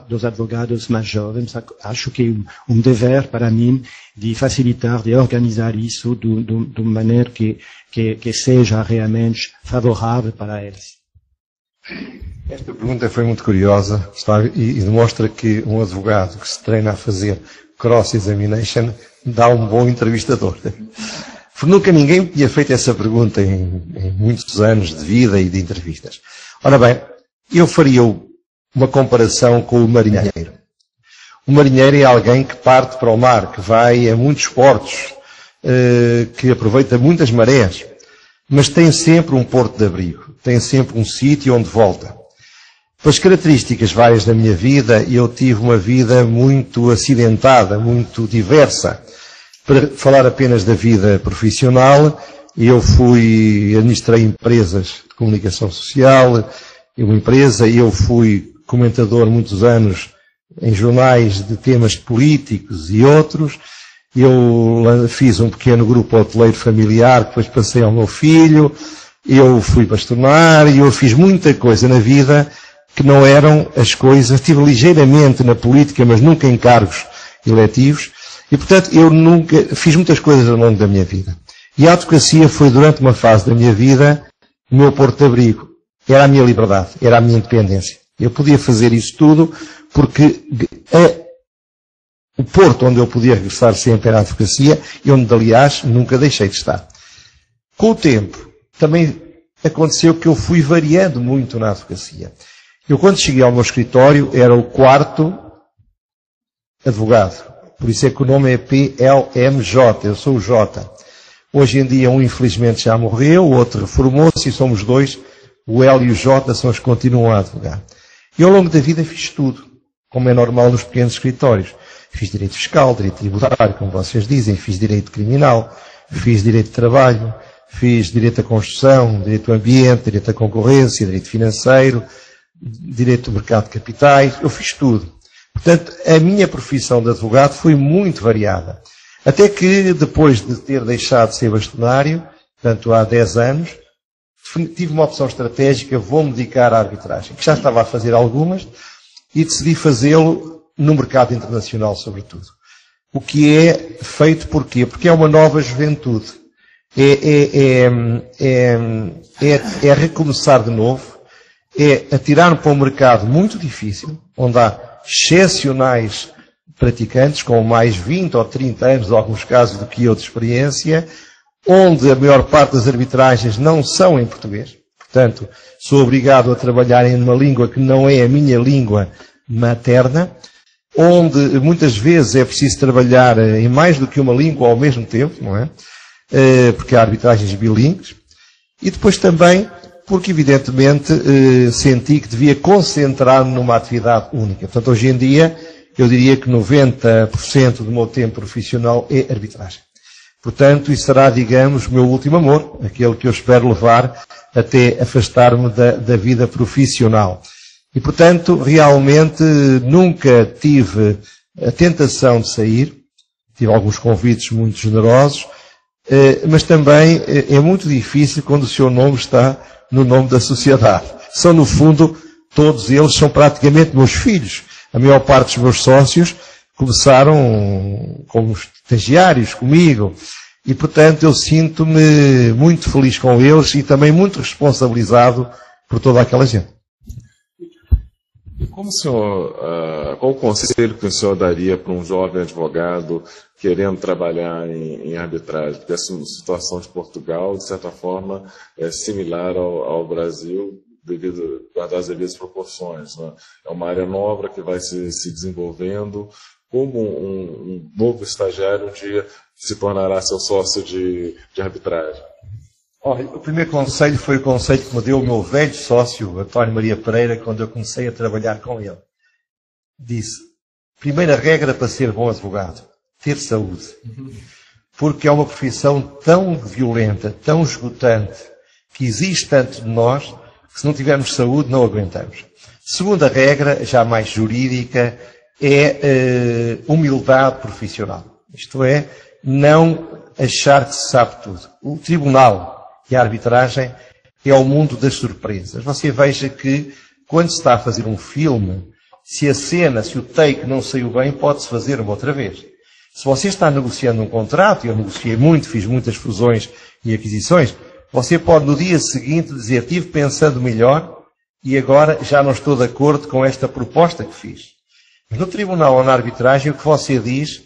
dos advogados mais jovens. Acho que é um dever para mim de facilitar, de organizar isso de uma maneira que seja realmente favorável para eles. Esta pergunta foi muito curiosa e demonstra que um advogado que se treina a fazer cross-examination dá um bom entrevistador. Porque nunca ninguém tinha feito essa pergunta em muitos anos de vida e de entrevistas. Ora bem, eu faria uma comparação com o marinheiro. O marinheiro é alguém que parte para o mar, que vai a muitos portos, que aproveita muitas marés, mas tem sempre um porto de abrigo, tem sempre um sítio onde volta. Pelas características várias da minha vida, eu tive uma vida muito acidentada, muito diversa. Para falar apenas da vida profissional, eu administrei empresas de comunicação social, eu fui comentador muitos anos em jornais de temas políticos e outros, eu fiz um pequeno grupo hoteleiro familiar, que depois passei ao meu filho, eu fui pastorar e eu fiz muita coisa na vida que não eram as coisas, estive ligeiramente na política, mas nunca em cargos eletivos, e portanto eu nunca fiz muitas coisas ao longo da minha vida. E a advocacia foi durante uma fase da minha vida o meu porto de abrigo. Era a minha liberdade, era a minha independência. Eu podia fazer isso tudo porque o porto onde eu podia regressar sempre era a advocacia e onde, aliás, nunca deixei de estar. Com o tempo, também aconteceu que eu fui variando muito na advocacia. Eu, quando cheguei ao meu escritório, era o 4º advogado. Por isso é que o nome é PLMJ, eu sou o J. Hoje em dia, um infelizmente já morreu, o outro reformou-se e somos 2. O L e o J são os que continuam a advogar. E ao longo da vida fiz tudo, como é normal nos pequenos escritórios. Fiz direito fiscal, direito tributário, como vocês dizem, fiz direito criminal, fiz direito de trabalho, fiz direito da construção, direito do ambiente, direito da concorrência, direito financeiro, direito do mercado de capitais, eu fiz tudo. Portanto, a minha profissão de advogado foi muito variada. Até que, depois de ter deixado de ser bastonário, portanto há 10 anos, tive uma opção estratégica, vou-me dedicar à arbitragem, que já estava a fazer algumas, e decidi fazê-lo no mercado internacional, sobretudo. O que é feito porquê? Porque é uma nova juventude. É recomeçar de novo, é atirar para um mercado muito difícil, onde há excepcionais praticantes, com mais 20 ou 30 anos, em alguns casos, do que eu de experiência, onde a maior parte das arbitragens não são em português. Portanto, sou obrigado a trabalhar em uma língua que não é a minha língua materna, onde muitas vezes é preciso trabalhar em mais do que uma língua ao mesmo tempo, não é? Porque há arbitragens bilíngues. E depois também porque, evidentemente, senti que devia concentrar-me numa atividade única. Portanto, hoje em dia, eu diria que 90% do meu tempo profissional é arbitragem. Portanto, isso será, digamos, o meu último amor, aquele que eu espero levar até afastar-me da vida profissional. E, portanto, realmente nunca tive a tentação de sair, tive alguns convites muito generosos, mas também é muito difícil quando o seu nome está no nome da sociedade. São, no fundo, todos eles são praticamente meus filhos. A maior parte dos meus sócios começaram como estagiários comigo. E, portanto, eu sinto-me muito feliz com eles e também muito responsabilizado por toda aquela gente. E como o senhor, qual o conselho que o senhor daria para um jovem advogado querendo trabalhar em arbitragem? Porque essa situação de Portugal, de certa forma, é similar ao Brasil, devido às devidas proporções, né? É uma área nova que vai se desenvolvendo. Como um novo estagiário um dia se tornará seu sócio de arbitragem? Olha, o primeiro conselho foi o conselho que me deu o meu velho sócio, António Maria Pereira, quando eu comecei a trabalhar com ele. Disse, Primeira regra para ser bom advogado: ter saúde. Porque é uma profissão tão violenta, tão esgotante, que exige tanto de nós, que se não tivermos saúde não aguentamos. Segunda regra, já mais jurídica, é humildade profissional. Isto é, não achar que se sabe tudo. O tribunal e a arbitragem é o mundo das surpresas. Você veja que, quando se está a fazer um filme, se a cena, se o take não saiu bem, pode-se fazer uma outra vez. Se você está negociando um contrato, e eu negociei muito, fiz muitas fusões e aquisições, você pode no dia seguinte dizer: estive pensando melhor e agora já não estou de acordo com esta proposta que fiz. Mas no tribunal ou na arbitragem, o que você diz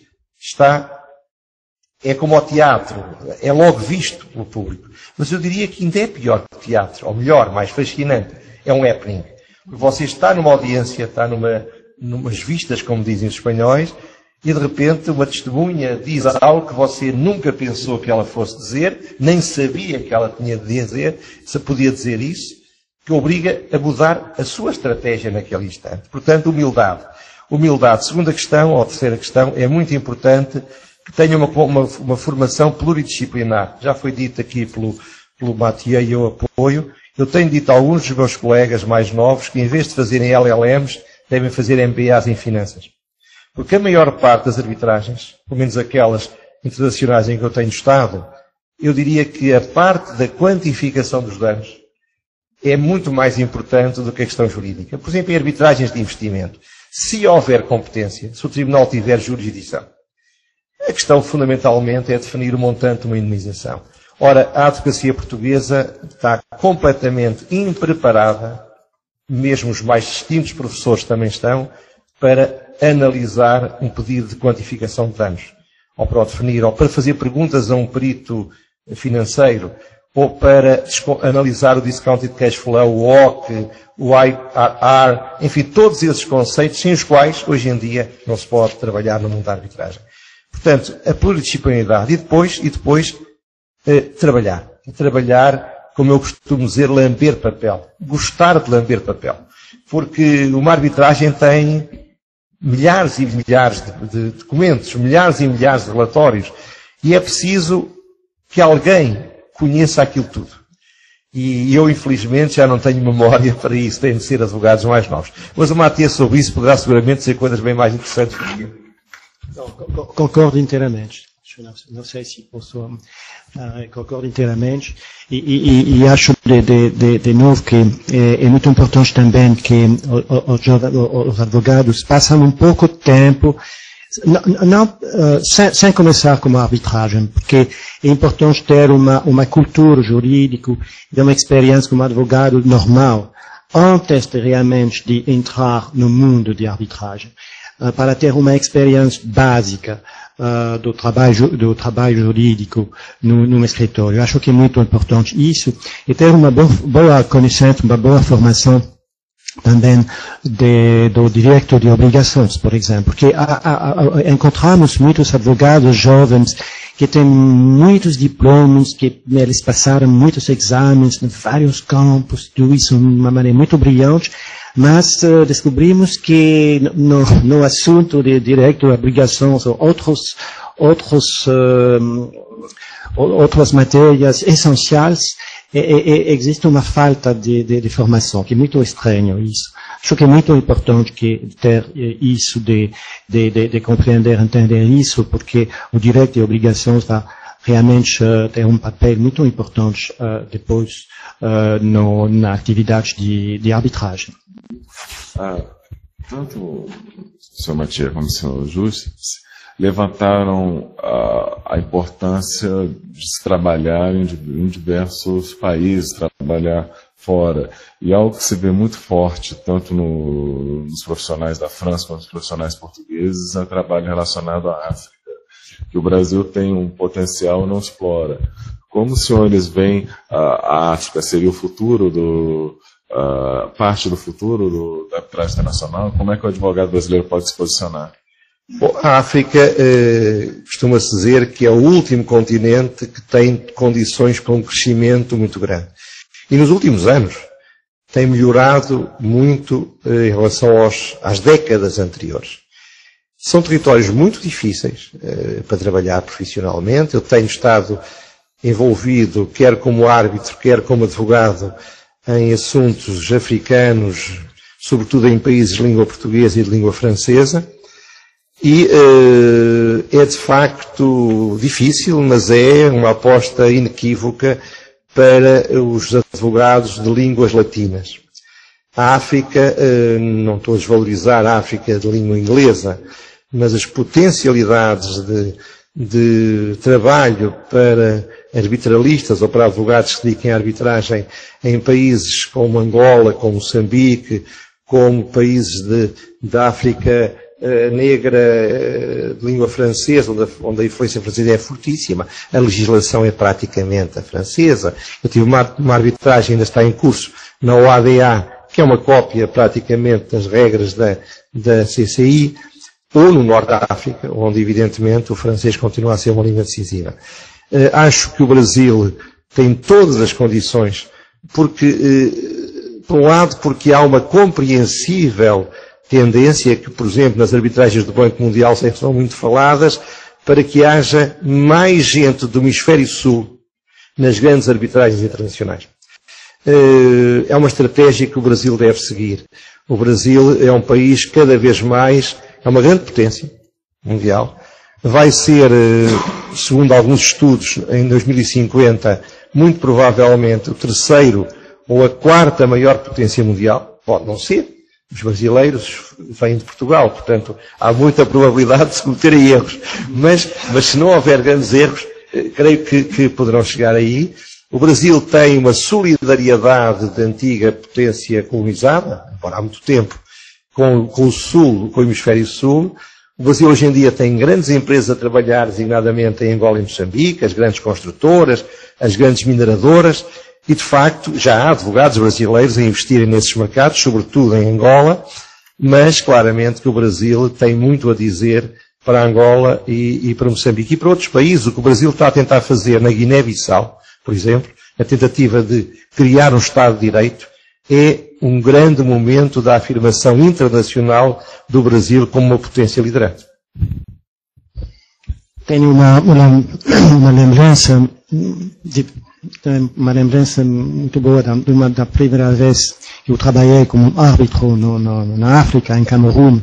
é como ao teatro, é logo visto pelo público. Mas eu diria que ainda é pior que o teatro, ou melhor, mais fascinante, é um happening. Porque você está numa audiência, está numas vistas, como dizem os espanhóis, e de repente uma testemunha diz algo que você nunca pensou que ela fosse dizer, nem sabia que ela tinha de dizer, se podia dizer isso, que obriga a mudar a sua estratégia naquele instante. Portanto, humildade. Humildade. Segunda questão, ou terceira questão, é muito importante que tenha uma formação pluridisciplinar. Já foi dito aqui pelo Mathieu e eu apoio. Eu tenho dito a alguns dos meus colegas mais novos que, em vez de fazerem LLMs, devem fazer MBAs em finanças. Porque a maior parte das arbitragens, pelo menos aquelas internacionais em que eu tenho estado, eu diria que a parte da quantificação dos danos é muito mais importante do que a questão jurídica. Por exemplo, em arbitragens de investimento, se houver competência, se o tribunal tiver jurisdição, a questão fundamentalmente é definir o montante de uma indemnização. Ora, a advocacia portuguesa está completamente impreparada, mesmo os mais distintos professores também estão, para analisar um pedido de quantificação de danos, ou para o definir, ou para fazer perguntas a um perito financeiro, ou para analisar o discounted cash flow, o OC, o IRR, enfim, todos esses conceitos sem os quais, hoje em dia, não se pode trabalhar no mundo da arbitragem. Portanto, a pluridisciplinaridade e depois trabalhar. E trabalhar, como eu costumo dizer, lamber papel. Gostar de lamber papel. Porque uma arbitragem tem milhares e milhares de documentos, milhares e milhares de relatórios. E é preciso que alguém conheça aquilo tudo. E eu, infelizmente, já não tenho memória para isso. Tenho de ser advogados mais novos. Mas o Matias sobre isso poderá seguramente dizer coisas bem mais interessantes do que eu. Concordo inteiramente. Não sei se posso. Concordo inteiramente. E acho de novo que é muito importante também que os advogados passam um pouco de tempo, sem começar com a arbitragem, porque é importante ter uma cultura jurídica e uma experiência como advogado normal, antes de realmente de entrar no mundo de arbitragem, para ter uma experiência básica do trabalho jurídico no escritório. Eu acho que é muito importante isso, e ter uma boa conhecimento, uma boa formação também do direito de obrigações, por exemplo, porque encontramos muitos advogados jovens que têm muitos diplomas, que eles passaram muitos exames em vários campos, tudo isso de uma maneira muito brilhante, mas descobrimos que no assunto de direito de obrigações ou outras matérias essenciais, existe uma falta de formação, que é muito estranho isso. Acho que é muito importante ter isso, de compreender, entender isso, porque o direito de obrigações vai realmente ter um papel muito importante depois na atividade de arbitragem. Tanto o Sr. Matias como o Sr. Juste levantaram a importância de se trabalhar em diversos países, trabalhar fora. E algo que se vê muito forte, tanto nos profissionais da França quanto nos profissionais portugueses, é o trabalho relacionado à África, que o Brasil tem um potencial e não explora. Como os senhores veem a África? Seria o futuro parte do futuro da arbitragem internacional? Como é que o advogado brasileiro pode se posicionar? Bom, a África costuma-se dizer que é o último continente que tem condições para um crescimento muito grande. E nos últimos anos tem melhorado muito em relação às décadas anteriores. São territórios muito difíceis para trabalhar profissionalmente. Eu tenho estado envolvido, quer como árbitro, quer como advogado, em assuntos africanos, sobretudo em países de língua portuguesa e de língua francesa. E é de facto difícil, mas é uma aposta inequívoca para os advogados de línguas latinas. A África, não estou a desvalorizar a África de língua inglesa, mas as potencialidades de trabalho para arbitralistas ou para advogados que se dediquem à arbitragem em países como Angola, como Moçambique, como países da África negra de língua francesa, onde a influência francesa é fortíssima, a legislação é praticamente a francesa. Eu tive uma arbitragem, ainda está em curso, na OADA, que é uma cópia praticamente das regras da CCI, ou no Norte da África, onde evidentemente o francês continua a ser uma língua decisiva. Acho que o Brasil tem todas as condições, porque, por um lado, porque há uma compreensível tendência que, por exemplo, nas arbitragens do Banco Mundial são muito faladas, para que haja mais gente do Hemisfério Sul nas grandes arbitragens internacionais. É uma estratégia que o Brasil deve seguir. O Brasil é um país cada vez mais, é uma grande potência mundial. Vai ser, segundo alguns estudos, em 2050, muito provavelmente o terceiro ou a quarta maior potência mundial. Pode não ser. Os brasileiros vêm de Portugal, portanto, há muita probabilidade de se cometerem erros. Mas se não houver grandes erros, creio que poderão chegar aí. O Brasil tem uma solidariedade de antiga potência colonizada, embora há muito tempo, com o Sul, com o Hemisfério Sul. O Brasil hoje em dia tem grandes empresas a trabalhar, designadamente em Angola e Moçambique, as grandes construtoras, as grandes mineradoras, e de facto já há advogados brasileiros a investirem nesses mercados, sobretudo em Angola, mas claramente que o Brasil tem muito a dizer para Angola e para Moçambique e para outros países. O que o Brasil está a tentar fazer na Guiné-Bissau, por exemplo, a tentativa de criar um Estado de Direito, é um grande momento da afirmação internacional do Brasil como uma potência liderante. Tenho uma lembrança muito boa da primeira vez que eu trabalhei como árbitro na África, em Camerún,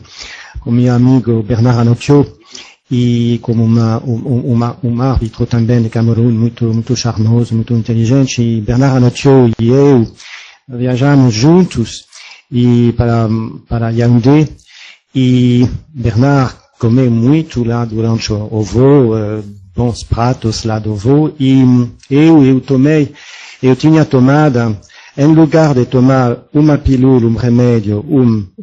com meu amigo Bernard Anotiot, e como um árbitro também de Camerún muito charmoso, muito inteligente. E Bernard Anotiot e eu viajamos juntos para Yaoundé, e Bernard comeu muito lá durante o voo, bons pratos lá do voo, e eu tinha tomado, em lugar de tomar uma pílula, um remédio,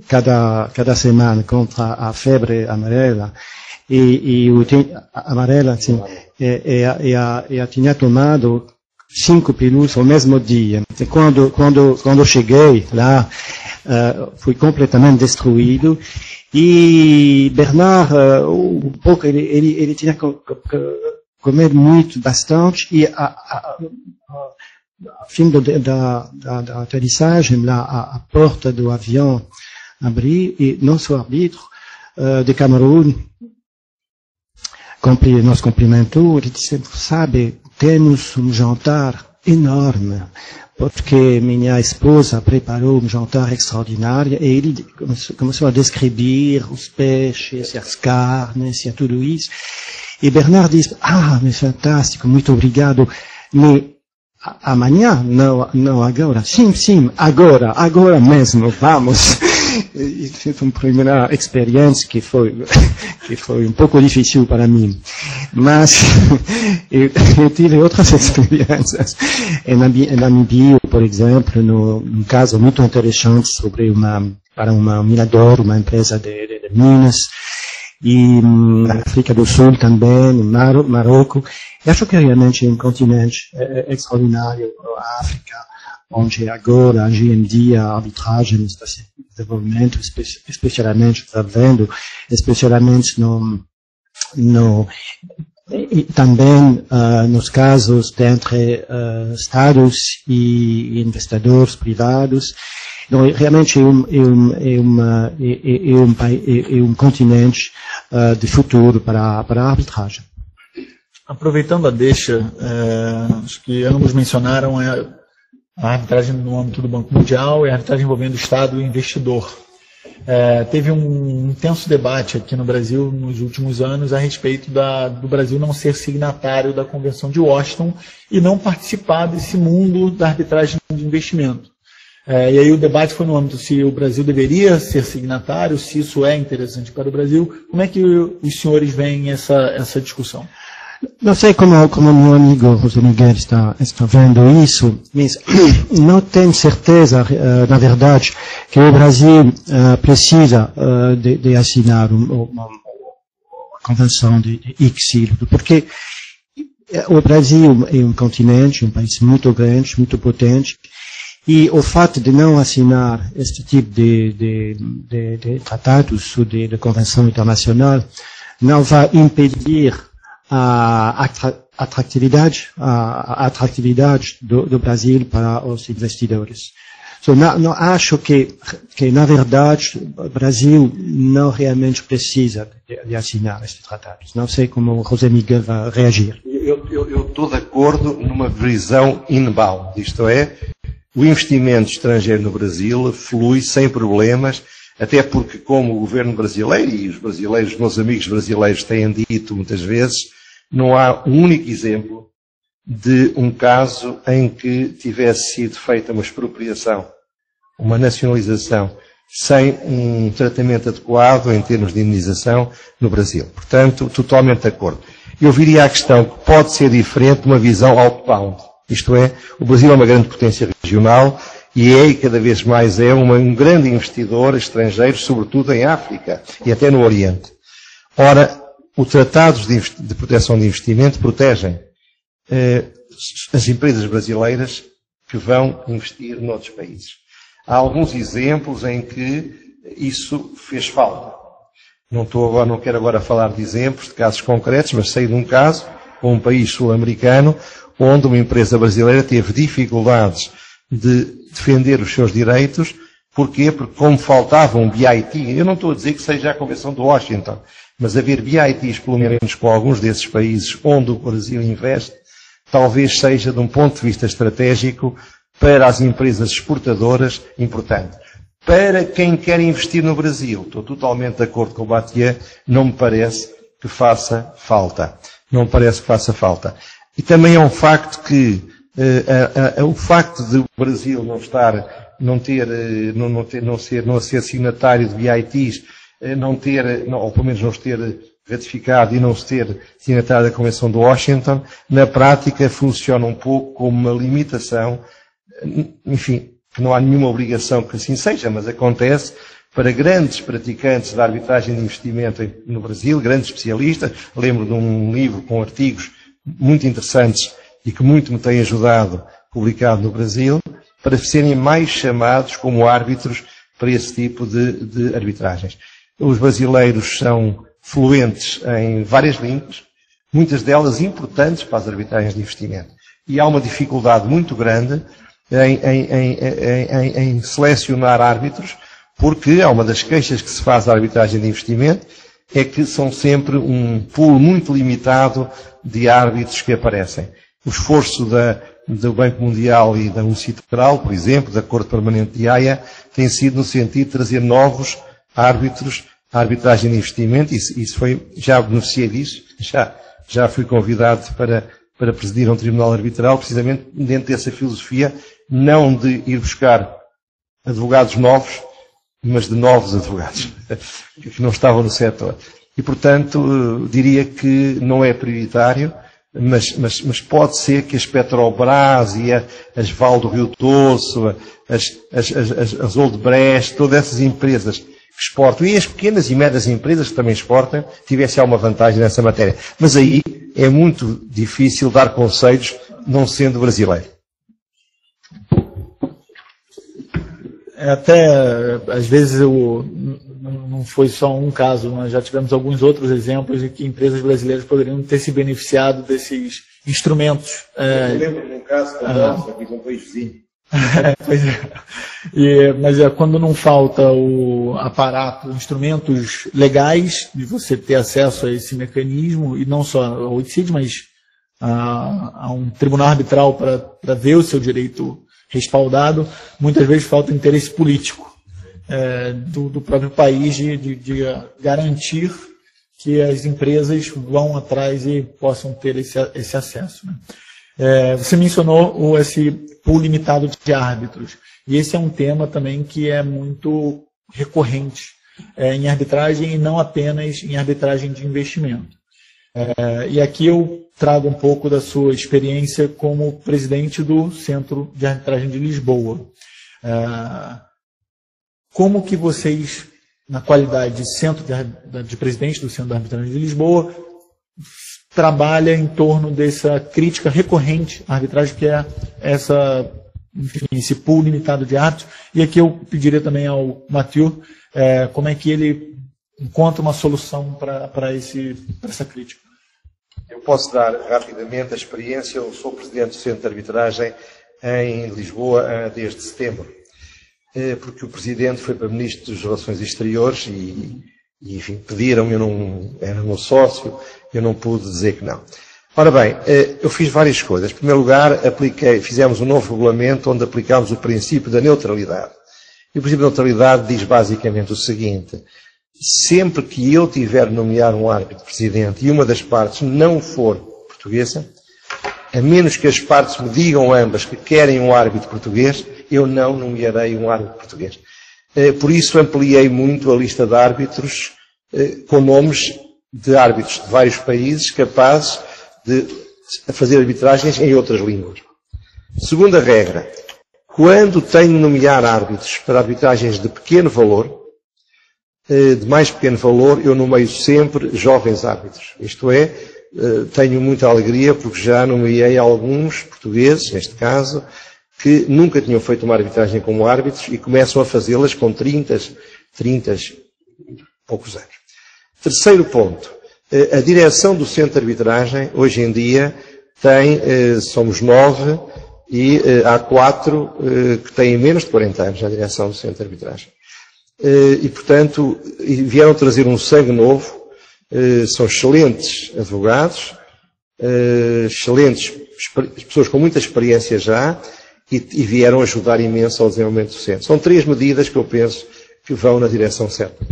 cada semana contra a febre amarela, amarela, sim, eu tinha tomado 5 pílulas ao mesmo dia. E quando cheguei lá, fui completamente destruído. E Bernard, um pouco, ele tinha comido bastante, e a fim da aterrissagem, lá, a porta do avião abriu, e nosso árbitro de Camerún nos cumprimentou. Ele disse: sabe, temos um jantar enorme, porque minha esposa preparou um jantar extraordinário, e ele começou a descrever os peixes, as carnes e tudo isso. E Bernard disse: mas fantástico, muito obrigado, mas amanhã? Não agora. Sim, agora mesmo, vamos. E foi uma primeira experiência que foi um pouco difícil para mim. Mas eu tive outras experiências. Em Namibia, por exemplo, num caso muito interessante sobre para uma mineradora, uma empresa de minas, e na África do Sul também, no Marrocos. Eu acho que realmente é um continente extraordinário, a África, onde agora, hoje em dia, a arbitragem está se desenvolvendo, especialmente, está vendo, especialmente e também nos casos entre estados e investidores privados. Então, realmente é um continente de futuro para a arbitragem. Aproveitando a deixa, acho que ambos mencionaram a arbitragem no âmbito do Banco Mundial e a arbitragem envolvendo o Estado e o investidor. Teve um intenso debate aqui no Brasil nos últimos anos a respeito do Brasil não ser signatário da Convenção de Washington e não participar desse mundo da arbitragem de investimento. E aí o debate foi no âmbito se o Brasil deveria ser signatário, se isso é interessante para o Brasil. Como é que os senhores veem essa discussão? Não sei como meu amigo José Miguel está vendo isso, mas não tenho certeza, na verdade, que o Brasil precisa de assinar uma convenção de ICSID, porque o Brasil é um continente, um país muito grande, muito potente, e o fato de não assinar este tipo de tratados ou de convenção internacional não vai impedir a atratividade do Brasil para os investidores. Não acho que na verdade o Brasil não realmente precisa de assinar estes tratados. Não sei como o José Miguel vai reagir. Eu estou de acordo numa visão inbound, isto é, o investimento estrangeiro no Brasil flui sem problemas, até porque, como o governo brasileiro e os brasileiros, meus amigos brasileiros têm dito muitas vezes, não há um único exemplo de um caso em que tivesse sido feita uma expropriação, uma nacionalização, sem um tratamento adequado em termos de indenização no Brasil. Portanto, totalmente de acordo. Eu viria à questão que pode ser diferente de uma visão outbound. Isto é, o Brasil é uma grande potência regional e cada vez mais é um grande investidor estrangeiro, sobretudo em África e até no Oriente. Ora, os tratados de proteção de investimento protegem as empresas brasileiras que vão investir noutros países. Há alguns exemplos em que isso fez falta. Não quero agora falar de exemplos, de casos concretos, mas sei de um caso, com um país sul-americano, onde uma empresa brasileira teve dificuldades de defender os seus direitos. Porquê? Porque como faltava um BIT, eu não estou a dizer que seja a Convenção de Washington, mas haver BITs, pelo menos com alguns desses países onde o Brasil investe, talvez seja, de um ponto de vista estratégico, para as empresas exportadoras, importante. Para quem quer investir no Brasil, estou totalmente de acordo com o Batlle, não me parece que faça falta. Não me parece que faça falta. E também é um facto que o facto de o Brasil não ser signatário de BITs, ou pelo menos não se ter ratificado e não se ter signatário da Convenção de Washington, na prática funciona um pouco como uma limitação, enfim, que não há nenhuma obrigação que assim seja, mas acontece para grandes praticantes da arbitragem de investimento no Brasil, grandes especialistas. Lembro de um livro com artigos muito interessantes e que muito me tem ajudado, publicado no Brasil, para serem mais chamados como árbitros para esse tipo de arbitragens. Os brasileiros são fluentes em várias línguas, muitas delas importantes para as arbitragens de investimento. E há uma dificuldade muito grande em selecionar árbitros, porque há uma das queixas que se faz da arbitragem de investimento, é que são sempre um pool muito limitado de árbitros que aparecem. O esforço do Banco Mundial e da UNCITRAL, por exemplo, da Corte Permanente de Haia, tem sido no sentido de trazer novos árbitros à arbitragem de investimento. Já beneficiei disso, já fui convidado para presidir um tribunal arbitral, precisamente dentro dessa filosofia, não de ir buscar advogados novos, mas de novos advogados, que não estavam no setor. E, portanto, diria que não é prioritário, mas pode ser que as Petrobras e as Val do Rio Doce, as Odebrecht, todas essas empresas que exportam, e as pequenas e médias empresas que também exportam, tivessem alguma vantagem nessa matéria. Mas aí é muito difícil dar conselhos não sendo brasileiro. Até, às vezes, não foi só um caso, nós já tivemos alguns outros exemplos de que empresas brasileiras poderiam ter se beneficiado desses instrumentos. Eu lembro de um caso com o nosso, aqui com um país vizinho. Pois é. Mas quando não falta o aparato, instrumentos legais de você ter acesso a esse mecanismo, e não só ao OICID, mas a um tribunal arbitral para ver o seu direito respaldado, muitas vezes falta interesse político do próprio país de garantir que as empresas vão atrás e possam ter esse acesso, né? Você mencionou esse pool limitado de árbitros, e esse é um tema também que é muito recorrente em arbitragem, e não apenas em arbitragem de investimento. E aqui eu trago um pouco da sua experiência como presidente do Centro de Arbitragem de Lisboa. Como que vocês, na qualidade de presidente do Centro de Arbitragem de Lisboa, trabalha em torno dessa crítica recorrente à arbitragem, que é esse pool limitado de árbitros? E aqui eu pediria também ao Mathieu como é que ele encontra uma solução para essa crítica. Eu posso dar rapidamente a experiência. Eu sou presidente do Centro de Arbitragem em Lisboa desde setembro, porque o presidente foi para Ministro das Relações Exteriores e enfim, pediram-me, eu não era meu sócio, eu não pude dizer que não. Ora bem, eu fiz várias coisas. Em primeiro lugar, fizemos um novo regulamento onde aplicámos o princípio da neutralidade. E o princípio da neutralidade diz basicamente o seguinte: sempre que eu tiver de nomear um árbitro presidente e uma das partes não for portuguesa, a menos que as partes me digam ambas que querem um árbitro português, eu não nomearei um árbitro português. Por isso ampliei muito a lista de árbitros com nomes de árbitros de vários países capazes de fazer arbitragens em outras línguas. Segunda regra: quando tenho de nomear árbitros para arbitragens de pequeno valor, de mais pequeno valor, eu nomeio sempre jovens árbitros. Isto é, tenho muita alegria porque já nomeei alguns portugueses, neste caso, que nunca tinham feito uma arbitragem como árbitros e começam a fazê-las com 30 poucos anos. Terceiro ponto: a direção do Centro de Arbitragem, hoje em dia, somos 9 e há 4 que têm menos de 40 anos na direção do Centro de Arbitragem. E, portanto, vieram trazer um sangue novo. São excelentes advogados, excelentes pessoas com muita experiência já, e vieram ajudar imenso ao desenvolvimento do centro. São 3 medidas que eu penso que vão na direção certa.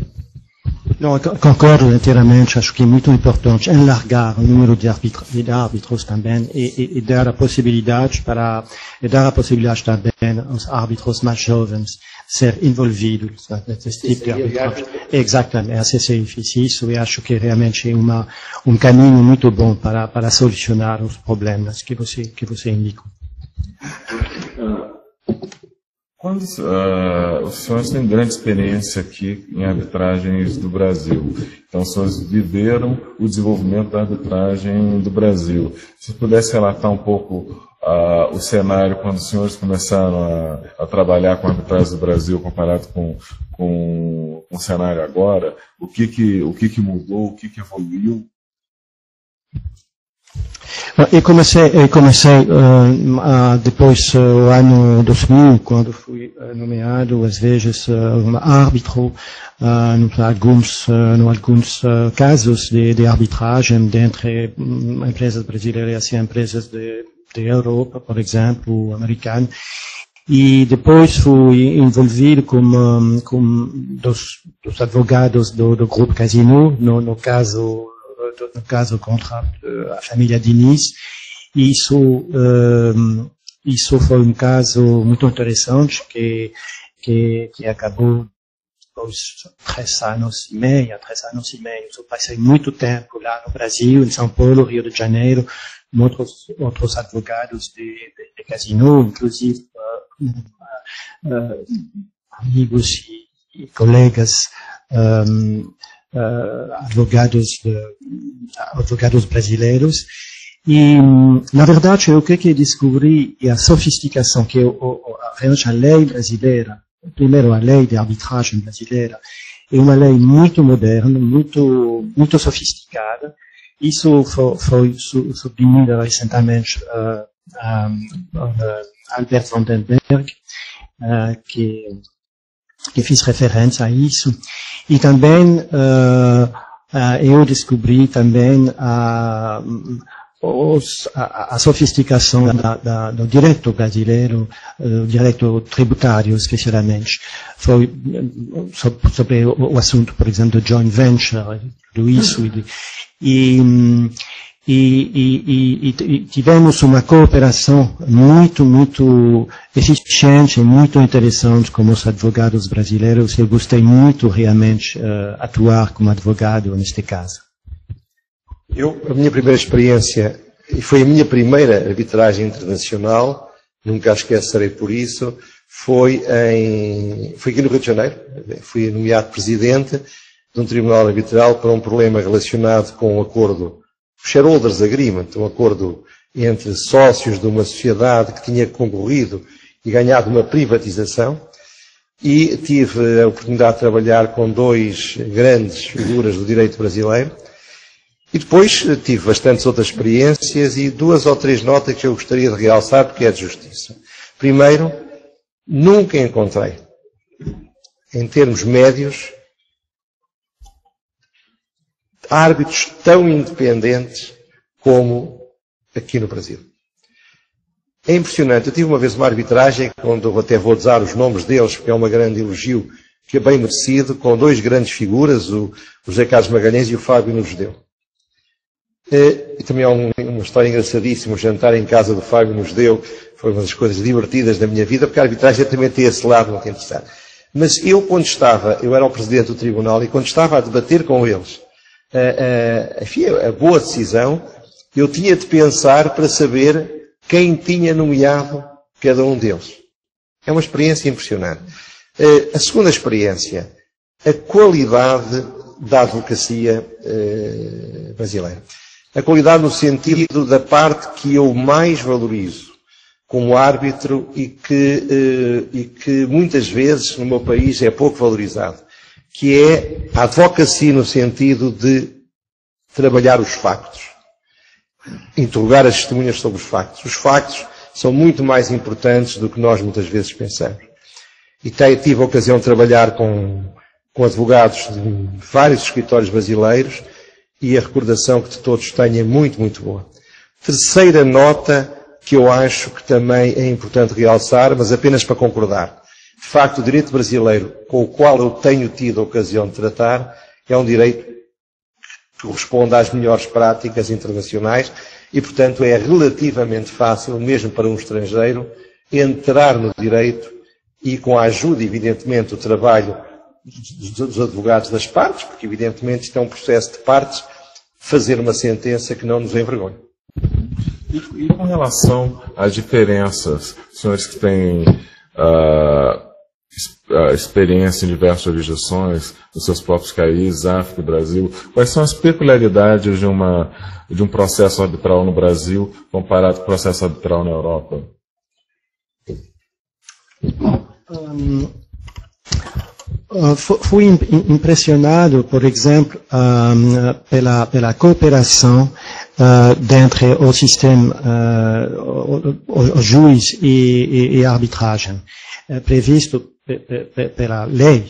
Não, concordo inteiramente. Acho que é muito importante alargar o número de árbitros também e dar a possibilidade também aos árbitros mais jovens ser envolvidos nesse tipo de arbitragem. Exatamente, isso, e acho que realmente é um caminho muito bom para solucionar os problemas que você indicou. Quando os senhores têm grande experiência aqui em arbitragens do Brasil, então os senhores viveram o desenvolvimento da arbitragem do Brasil. Se pudesse relatar um pouco o cenário quando os senhores começaram a trabalhar com a arbitragem do Brasil comparado com o cenário agora, o que mudou, o que evoluiu? Eu comecei depois do ano 2000, quando fui nomeado, às vezes, árbitro em alguns casos de arbitragem entre empresas brasileiras e empresas de Europa, por exemplo, americana. E depois fui envolvido com dos advogados do Grupo Casino, no caso contra a família Diniz. Isso foi um caso muito interessante que acabou depois 3 anos e meio. Eu passei muito tempo lá no Brasil, em São Paulo, Rio de Janeiro, com outros advogados de Casino, inclusive amigos e colegas advogados brasileiros. E, na verdade, o que descobri é a sofisticação que realmente a lei brasileira, primeiro a lei de arbitragem brasileira, é uma lei muito moderna, muito sofisticada. Isso foi sublinhado recentemente Albert Vandenberg, que fiz referência a isso. E também eu descobri também a sofisticação do direito brasileiro, do direito tributário, especialmente. Foi sobre o assunto, por exemplo, do joint venture, tudo isso. E tivemos uma cooperação muito eficiente e muito interessante com os advogados brasileiros. Eu gostei muito realmente atuar como advogado neste caso. A minha primeira experiência, e foi a minha primeira arbitragem internacional, nunca a esquecerei por isso, foi aqui no Rio de Janeiro. Fui nomeado presidente de um tribunal arbitral para um problema relacionado com o acordo Shareholders Agreement, um acordo entre sócios de uma sociedade que tinha concorrido e ganhado uma privatização, e tive a oportunidade de trabalhar com dois grandes figuras do direito brasileiro. E depois tive bastantes outras experiências e 2 ou 3 notas que eu gostaria de realçar porque é de justiça. Primeiro, nunca encontrei, em termos médios, árbitros tão independentes como aqui no Brasil. É impressionante. Eu tive uma vez uma arbitragem, onde eu até vou usar os nomes deles, porque é uma grande elogio, que é bem merecido, com 2 grandes figuras, o José Carlos Magalhães e o Fábio Nos Deu. E também há uma história engraçadíssima, o jantar em casa do Fábio Nos Deu, foi uma das coisas divertidas da minha vida, porque a arbitragem também tem esse lado muito interessante. Mas eu era o presidente do tribunal, e quando estava a debater com eles a boa decisão, eu tinha de pensar para saber quem tinha nomeado cada um deles. É uma experiência impressionante. A segunda experiência, a qualidade da advocacia brasileira. A qualidade no sentido da parte que eu mais valorizo como árbitro e que muitas vezes no meu país é pouco valorizado, que é a advocacia no sentido de trabalhar os factos, interrogar as testemunhas sobre os factos. Os factos são muito mais importantes do que nós muitas vezes pensamos. E tive a ocasião de trabalhar com advogados de vários escritórios brasileiros e a recordação que de todos tenho é muito, muito boa. Terceira nota que eu acho que também é importante realçar, mas apenas para concordar. De facto, o direito brasileiro com o qual eu tenho tido a ocasião de tratar é um direito que corresponde às melhores práticas internacionais e, portanto, é relativamente fácil, mesmo para um estrangeiro, entrar no direito e, com a ajuda, evidentemente, do trabalho dos advogados das partes, porque, evidentemente, isto é um processo de partes, fazer uma sentença que não nos envergonhe. E com relação às diferenças, senhores que têm experiência em diversas jurisdições, nos seus próprios países, África e Brasil, quais são as peculiaridades de um processo arbitral no Brasil comparado com o processo arbitral na Europa? Fui impressionado, por exemplo, pela cooperação entre o sistema, o juiz e a arbitragem, previsto pela lei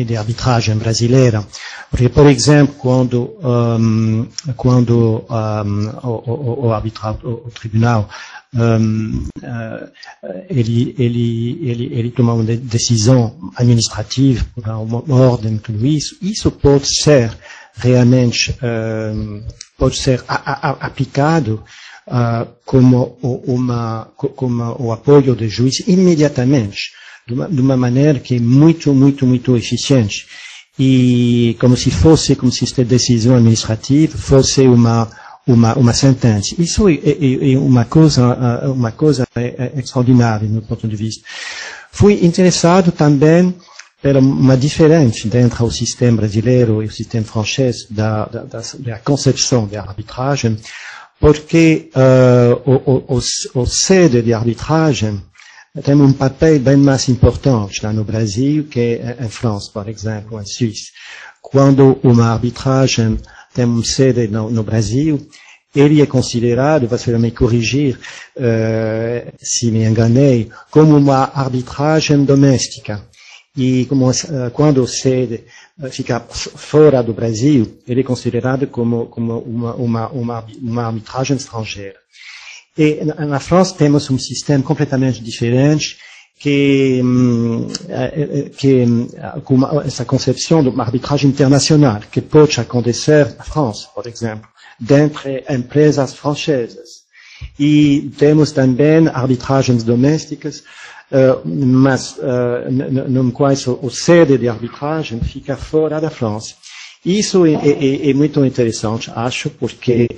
de arbitragem brasileira. Porque, por exemplo, quando o tribunal ele toma uma decisão administrativa, uma ordem, tudo isso pode ser realmente aplicado como o apoio do juiz imediatamente, de uma maneira que é muito eficiente. E como se esta decisão administrativa fosse uma sentença. Isso é uma coisa extraordinária, do meu ponto de vista. Fui interessado também pela uma diferença entre o sistema brasileiro e o sistema francês da concepção da arbitragem, porque o sede de arbitragem tem um papel bem mais importante lá no Brasil que em França, por exemplo, em Suíça. Quando uma arbitragem tem uma sede no Brasil, ele é considerado, você vai me corrigir se me enganei, como uma arbitragem doméstica. E como, quando você fica fora do Brasil, ele é considerado como uma arbitragem estrangeira. E na França temos um sistema completamente diferente com essa concepção de uma arbitragem internacional que pode acontecer na França, por exemplo, dentre empresas francesas. E temos também arbitragens domésticas, mas no qual o sede de arbitragem fica fora da França. Isso é muito interessante, acho, porque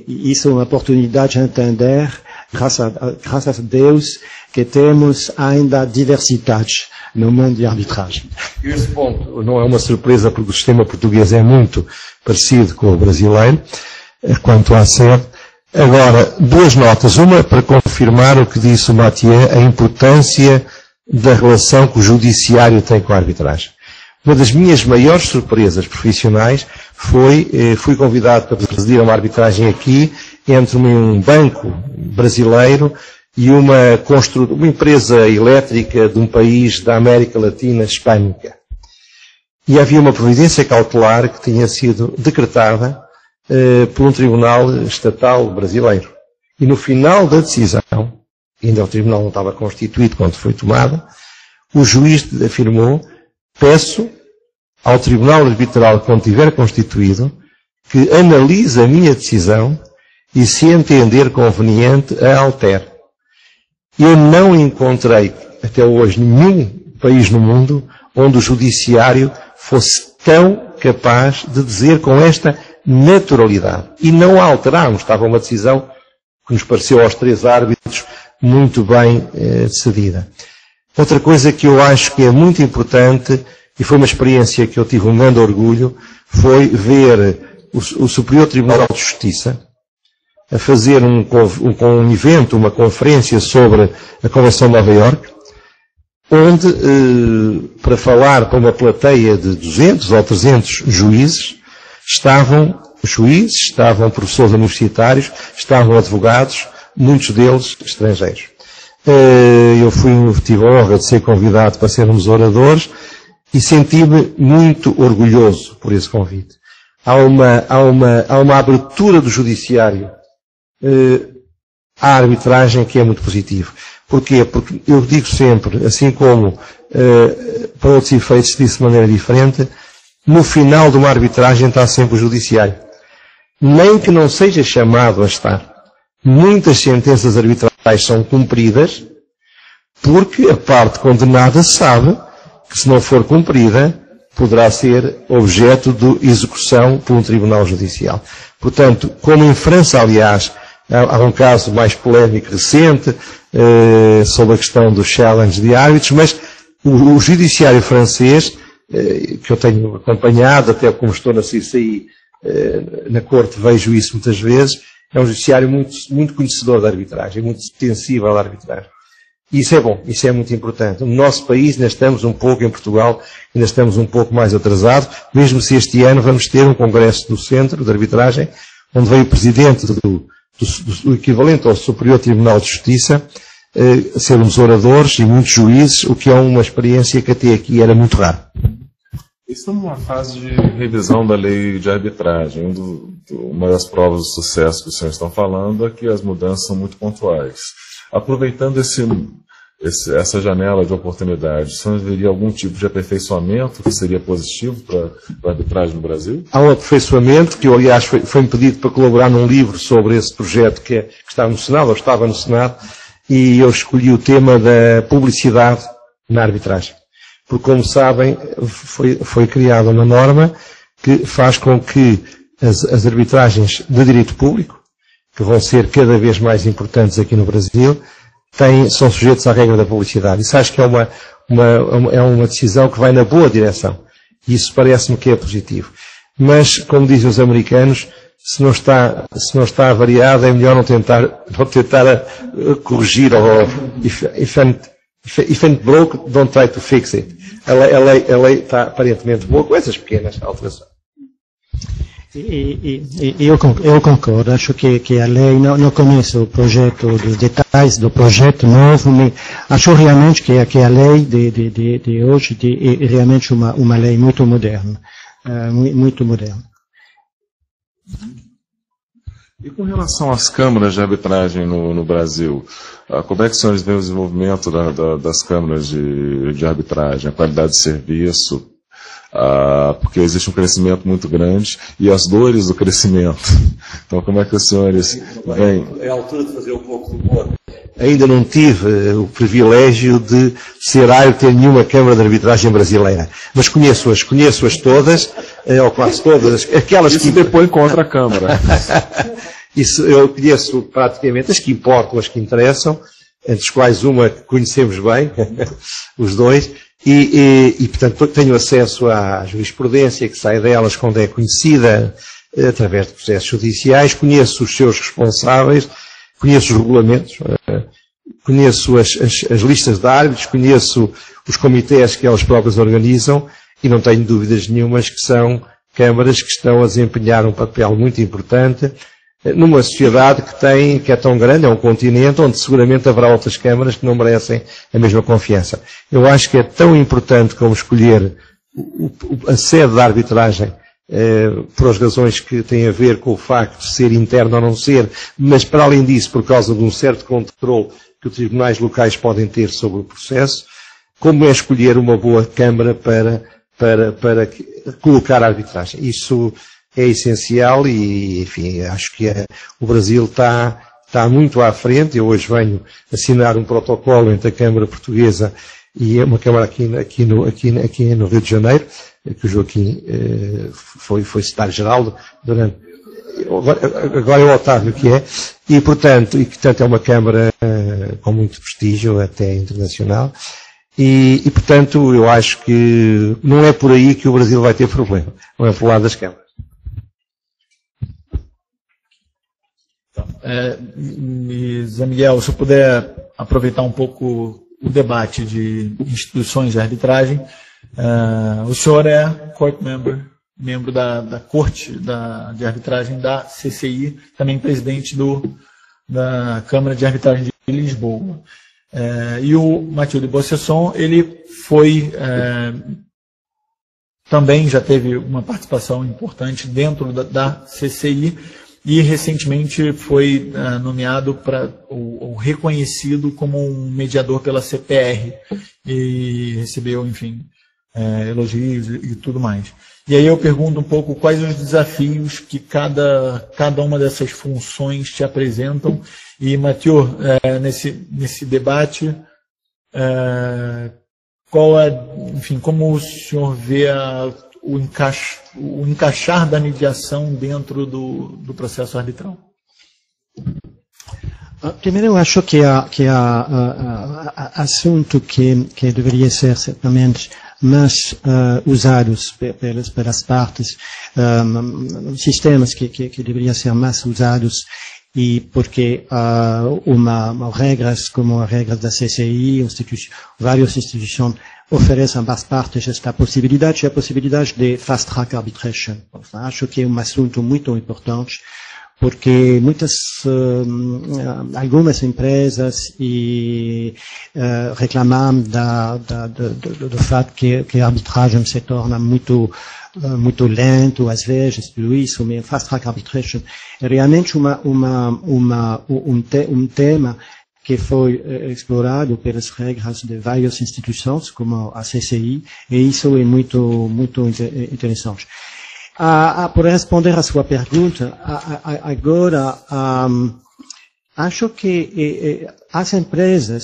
isso é uma oportunidade de entender, graças a Deus, que temos ainda diversidade no mundo de arbitragem. Esse ponto não é uma surpresa, porque o sistema português é muito parecido com o brasileiro, quanto à sede. Agora, duas notas. Uma para confirmar o que disse o Mathieu, a importância da relação que o judiciário tem com a arbitragem. Uma das minhas maiores surpresas profissionais fui convidado para presidir uma arbitragem aqui entre um banco brasileiro e uma empresa elétrica de um país da América Latina hispânica. E havia uma providência cautelar que tinha sido decretada por um tribunal estatal brasileiro. E no final da decisão, ainda o tribunal não estava constituído quando foi tomada, o juiz afirmou: peço ao tribunal arbitral, quando tiver constituído, que analise a minha decisão e, se entender conveniente, a altere. Eu não encontrei, até hoje, nenhum país no mundo onde o judiciário fosse tão capaz de dizer com esta naturalidade. E não a alterámos. Estava uma decisão que nos pareceu aos três árbitros muito bem decidida. Outra coisa que eu acho que é muito importante, e foi uma experiência que eu tive um grande orgulho, foi ver o Superior Tribunal de Justiça a fazer um evento, uma conferência sobre a Convenção de Nova Iorque, onde, para falar para uma plateia de 200 ou 300 juízes, estavam professores universitários, estavam advogados, muitos deles estrangeiros. Eu tive a honra de ser convidado para ser um dos oradores e senti-me muito orgulhoso por esse convite. Há uma abertura do judiciário à arbitragem que é muito positivo. Porquê? Porque eu digo sempre, assim como para outros efeitos se disse de maneira diferente, no final de uma arbitragem está sempre o judiciário. Nem que não seja chamado a estar. Muitas sentenças arbitrais são cumpridas porque a parte condenada sabe que, se não for cumprida, poderá ser objeto de execução por um tribunal judicial. Portanto, como em França, aliás, há um caso mais polémico recente sobre a questão do challenge de árbitros, mas o judiciário francês, que eu tenho acompanhado, até como estou na CCI, na Corte vejo isso muitas vezes, é um judiciário muito conhecedor da arbitragem, muito sensível à arbitragem. E isso é bom, isso é muito importante. No nosso país ainda estamos um pouco, em Portugal, ainda estamos um pouco mais atrasados, mesmo se este ano vamos ter um congresso do Centro de Arbitragem, onde veio o presidente do equivalente ao Superior Tribunal de Justiça, ser uns oradores e muitos juízes, o que é uma experiência que até aqui era muito raro. Estamos numa fase de revisão da lei de arbitragem. Uma das provas de sucesso que os senhores estão falando é que as mudanças são muito pontuais. Aproveitando essa janela de oportunidade, o senhor veria algum tipo de aperfeiçoamento que seria positivo para a arbitragem no Brasil? Há um aperfeiçoamento que, aliás, foi-me pedido para colaborar num livro sobre esse projeto que está no Senado, ou estava no Senado, e eu escolhi o tema da publicidade na arbitragem. Porque, como sabem, foi criada uma norma que faz com que as arbitragens de direito público, que vão ser cada vez mais importantes aqui no Brasil, são sujeitos à regra da publicidade. Isso acho que é uma decisão que vai na boa direção. E isso parece-me que é positivo. Mas, como dizem os americanos, se não está variado, é melhor não tentar corrigir, ou if ain't broke, don't try to fix it. A lei está aparentemente boa com essas pequenas alterações. Eu concordo, acho que a lei, não conheço o projeto, os detalhes do projeto novo, mas acho realmente que a lei de hoje é realmente uma lei muito moderna, muito moderna. E com relação às câmaras de arbitragem no Brasil, como é que os senhores veem o desenvolvimento das câmaras de arbitragem, a qualidade de serviço? Porque existe um crescimento muito grande e as dores do crescimento. Então, como é que os senhores veem? É a altura de fazer um pouco de humor. Ainda não tive o privilégio de ser árbitro em nenhuma Câmara de Arbitragem brasileira, mas conheço-as todas, ou quase todas, aquelas Isso que depõe contra a Câmara. Isso eu conheço praticamente as que importam, as que interessam, entre as quais uma que conhecemos bem, os dois, e portanto tenho acesso à jurisprudência que sai delas quando é conhecida, através de processos judiciais, conheço os seus responsáveis, conheço os regulamentos, conheço as listas de árbitros, conheço os comitês que elas próprias organizam e não tenho dúvidas nenhumas que são câmaras que estão a desempenhar um papel muito importante numa sociedade que é tão grande, é um continente onde seguramente haverá outras câmaras que não merecem a mesma confiança. Eu acho que é tão importante como escolher a sede da arbitragem por as razões que têm a ver com o facto de ser interno ou não ser, mas para além disso, por causa de um certo controle que os tribunais locais podem ter sobre o processo, como é escolher uma boa Câmara para colocar a arbitragem. Isso é essencial e, enfim, acho que o Brasil está muito à frente. Eu hoje venho assinar um protocolo entre a Câmara Portuguesa e uma Câmara aqui no Rio de Janeiro, que o Joaquim foi secretário-geral durante... Agora é o Otávio que é, e portanto é uma Câmara com muito prestígio, até internacional, e portanto eu acho que não é por aí que o Brasil vai ter problema, não é por lado das câmaras. Zé Miguel, se eu puder aproveitar um pouco o debate de instituições de arbitragem, o senhor é court member, membro da Corte de Arbitragem da CCI, também presidente da Câmara de Arbitragem de Lisboa. E o Mathilde Bossesson, ele foi, também já teve uma participação importante dentro da CCI e recentemente foi nomeado ou reconhecido como um mediador pela CPR e recebeu, enfim, elogios e tudo mais. E aí eu pergunto um pouco quais os desafios que cada uma dessas funções te apresentam. E, Mathieu, nesse debate, como o senhor vê o encaixar da mediação dentro do processo arbitral? Primeiro, eu acho que há assunto que deveria ser certamente mais usados pelas partes, sistemas que deveriam ser mais usados, e porque regras como as regras da CCI, várias instituições oferecem às partes esta possibilidade, a possibilidade de fast track arbitration. Acho que é um assunto muito importante, porque algumas empresas reclamam do fato que a arbitragem se torna muito lento, às vezes, tudo isso, mas fast track arbitration é realmente um tema que foi explorado pelas regras de várias instituições, como a CCI, e isso é muito interessante. Por responder à sua pergunta, agora, acho que as empresas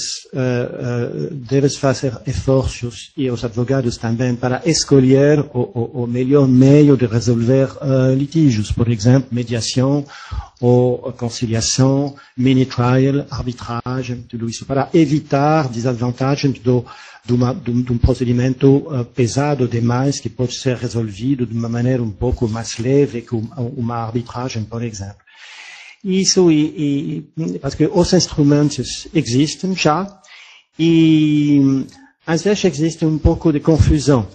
devem fazer esforços, e os advogados também, para escolher o melhor meio de resolver litígios, por exemplo, mediação ou conciliação, mini-trial, arbitragem, tudo isso, para evitar desvantagens de um procedimento pesado demais que pode ser resolvido de uma maneira um pouco mais leve que uma arbitragem, por exemplo. Isso parce que os instrumentos existem já e às vezes existe um pouco de confusão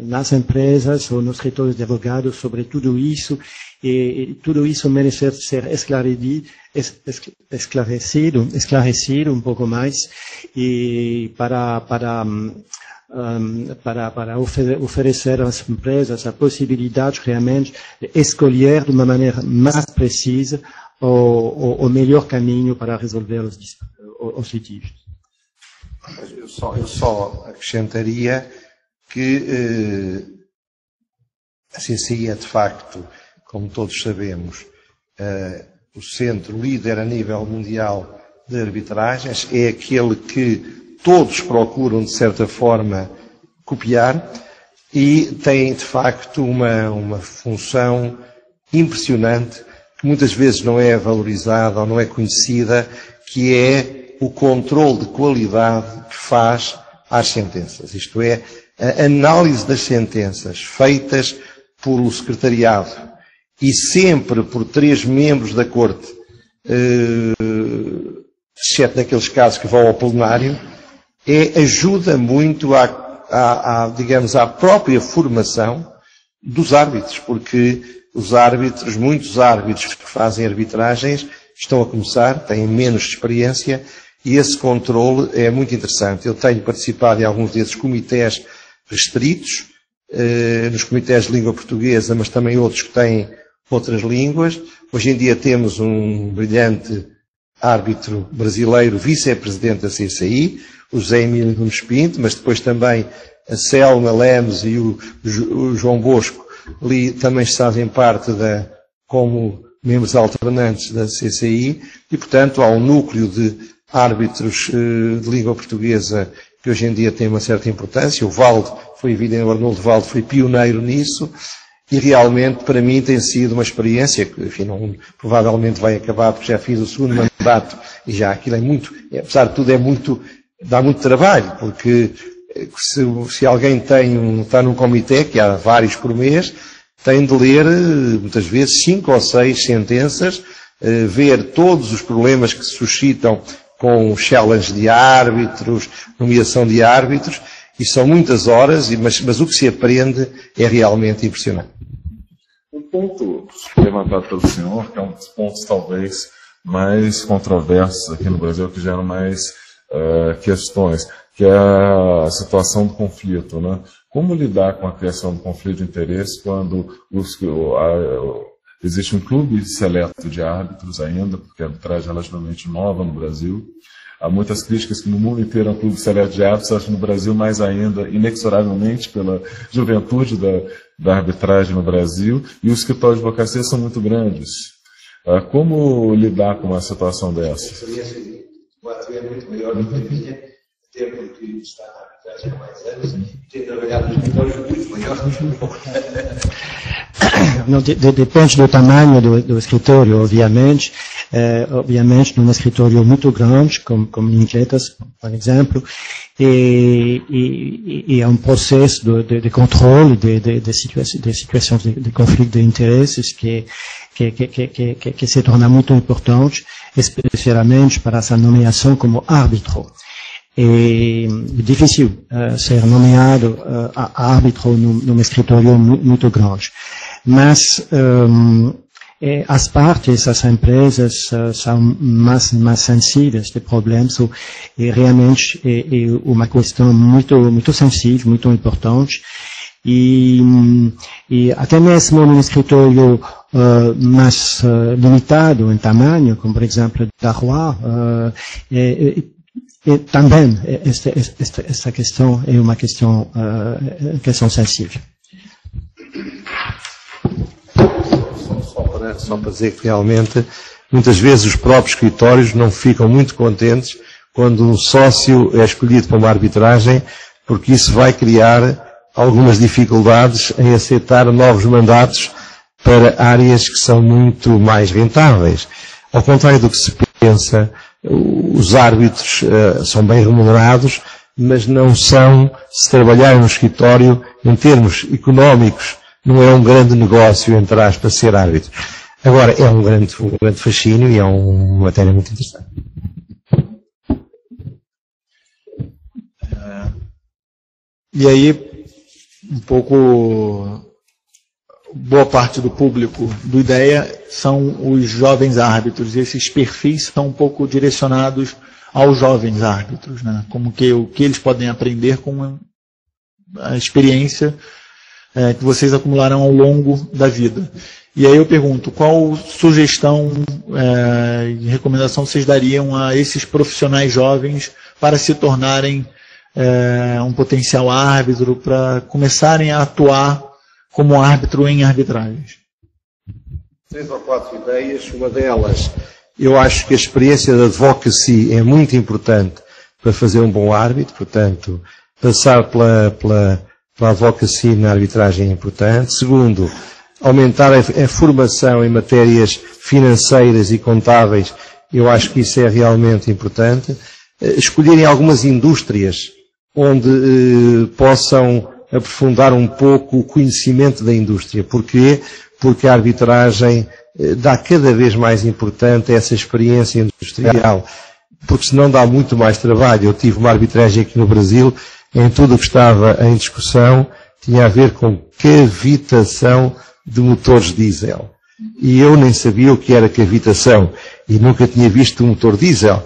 nas empresas ou nos escritórios de advogados sobre tudo isso, e tudo isso merece ser esclarecido um pouco mais, e para oferecer às empresas a possibilidade realmente de escolher de uma maneira mais precisa o melhor caminho para resolver os litígios. Eu só acrescentaria que a CCI é, de facto, como todos sabemos, o centro líder a nível mundial de arbitragens, é aquele que todos procuram, de certa forma, copiar, e tem, de facto, uma função impressionante, que muitas vezes não é valorizada ou não é conhecida, que é o controle de qualidade que faz às sentenças. Isto é, a análise das sentenças feitas pelo secretariado e sempre por 3 membros da Corte, exceto naqueles casos que vão ao plenário, ajuda muito digamos, à própria formação dos árbitros, porque muitos árbitros que fazem arbitragens estão a começar, têm menos experiência, e esse controle é muito interessante. Eu tenho participado em alguns desses comitês restritos, nos comitês de língua portuguesa, mas também outros que têm outras línguas. Hoje em dia temos um brilhante árbitro brasileiro, vice-presidente da CCI, o José Emílio Gomes Pinto, mas depois também a Selma Lemos e o João Bosco ali também fazem parte como membros alternantes da CCI, e portanto há um núcleo de árbitros de língua portuguesa que hoje em dia tem uma certa importância. O Valdo, foi evidente, o Arnoldo Valdo foi pioneiro nisso, e realmente para mim tem sido uma experiência que, enfim, provavelmente vai acabar, porque já fiz o 2º mandato, e já aquilo apesar de tudo dá muito trabalho, porque se alguém está num comitê, que há vários por mês, tem de ler, muitas vezes, 5 ou 6 sentenças, ver todos os problemas que se suscitam com challenge de árbitros, nomeação de árbitros, e são muitas horas, mas o que se aprende é realmente impressionante. Um ponto levantado pelo senhor, que é um dos pontos talvez mais controversos aqui no Brasil, que geram mais questões, que é a situação do conflito, né? Como lidar com a criação do conflito de interesse quando existe um clube seleto de árbitros ainda, porque a arbitragem é relativamente nova no Brasil. Há muitas críticas que no mundo inteiro há um clube seleto de árbitros, acho que no Brasil mais ainda, inexoravelmente pela juventude da arbitragem no Brasil, e os escritórios de advocacia são muito grandes. Como lidar com uma situação dessa? O ato é muito maior do que a minha, até porque está na arbitragem há mais anos e tem trabalhado nos escritórios muito maiores do que o meu. Depende do tamanho do escritório, obviamente. Obviamente, num escritório muito grande, como Linklater, por exemplo, e há um processo de controle de situações de conflito de interesses que se torna muito importante, especialmente para essa nomeação como árbitro. É difícil ser nomeado árbitro num escritório muito grande. Mas as partes, as empresas são mais sensíveis de problemas, e realmente é uma questão muito sensível, muito importante. E até mesmo num escritório mais limitado em tamanho, como por exemplo da Roi, também esta questão é uma questão sensível. Só para dizer que realmente, muitas vezes os próprios escritórios não ficam muito contentes quando um sócio é escolhido para uma arbitragem, porque isso vai criar algumas dificuldades em aceitar novos mandatos para áreas que são muito mais rentáveis. Ao contrário do que se pensa, os árbitros são bem remunerados, mas não são, se trabalharem no escritório, em termos económicos, não é um grande negócio, entre aspas, ser árbitro. Agora, é um grande fascínio e é uma matéria muito interessante. E aí, um pouco, boa parte do público do IDEA são os jovens árbitros, e esses perfis são um pouco direcionados aos jovens árbitros, né? Como que o que eles podem aprender com a experiência que vocês acumularam ao longo da vida. E aí eu pergunto, qual sugestão e recomendação vocês dariam a esses profissionais jovens para se tornarem um potencial árbitro, para começarem a atuar como árbitro em arbitragens? 3 ou 4 ideias. Uma delas, eu acho que a experiência da advocacy é muito importante para fazer um bom árbitro, portanto, passar pela advocacy na arbitragem é importante. Segundo, aumentar a formação em matérias financeiras e contábeis, eu acho que isso é realmente importante. Escolherem algumas indústrias onde possam aprofundar um pouco o conhecimento da indústria. Porquê? Porque a arbitragem dá cada vez mais importante essa experiência industrial, porque senão dá muito mais trabalho. Eu tive uma arbitragem aqui no Brasil, em tudo o que estava em discussão, tinha a ver com cavitação de motores diesel. E eu nem sabia o que era cavitação, e nunca tinha visto um motor diesel.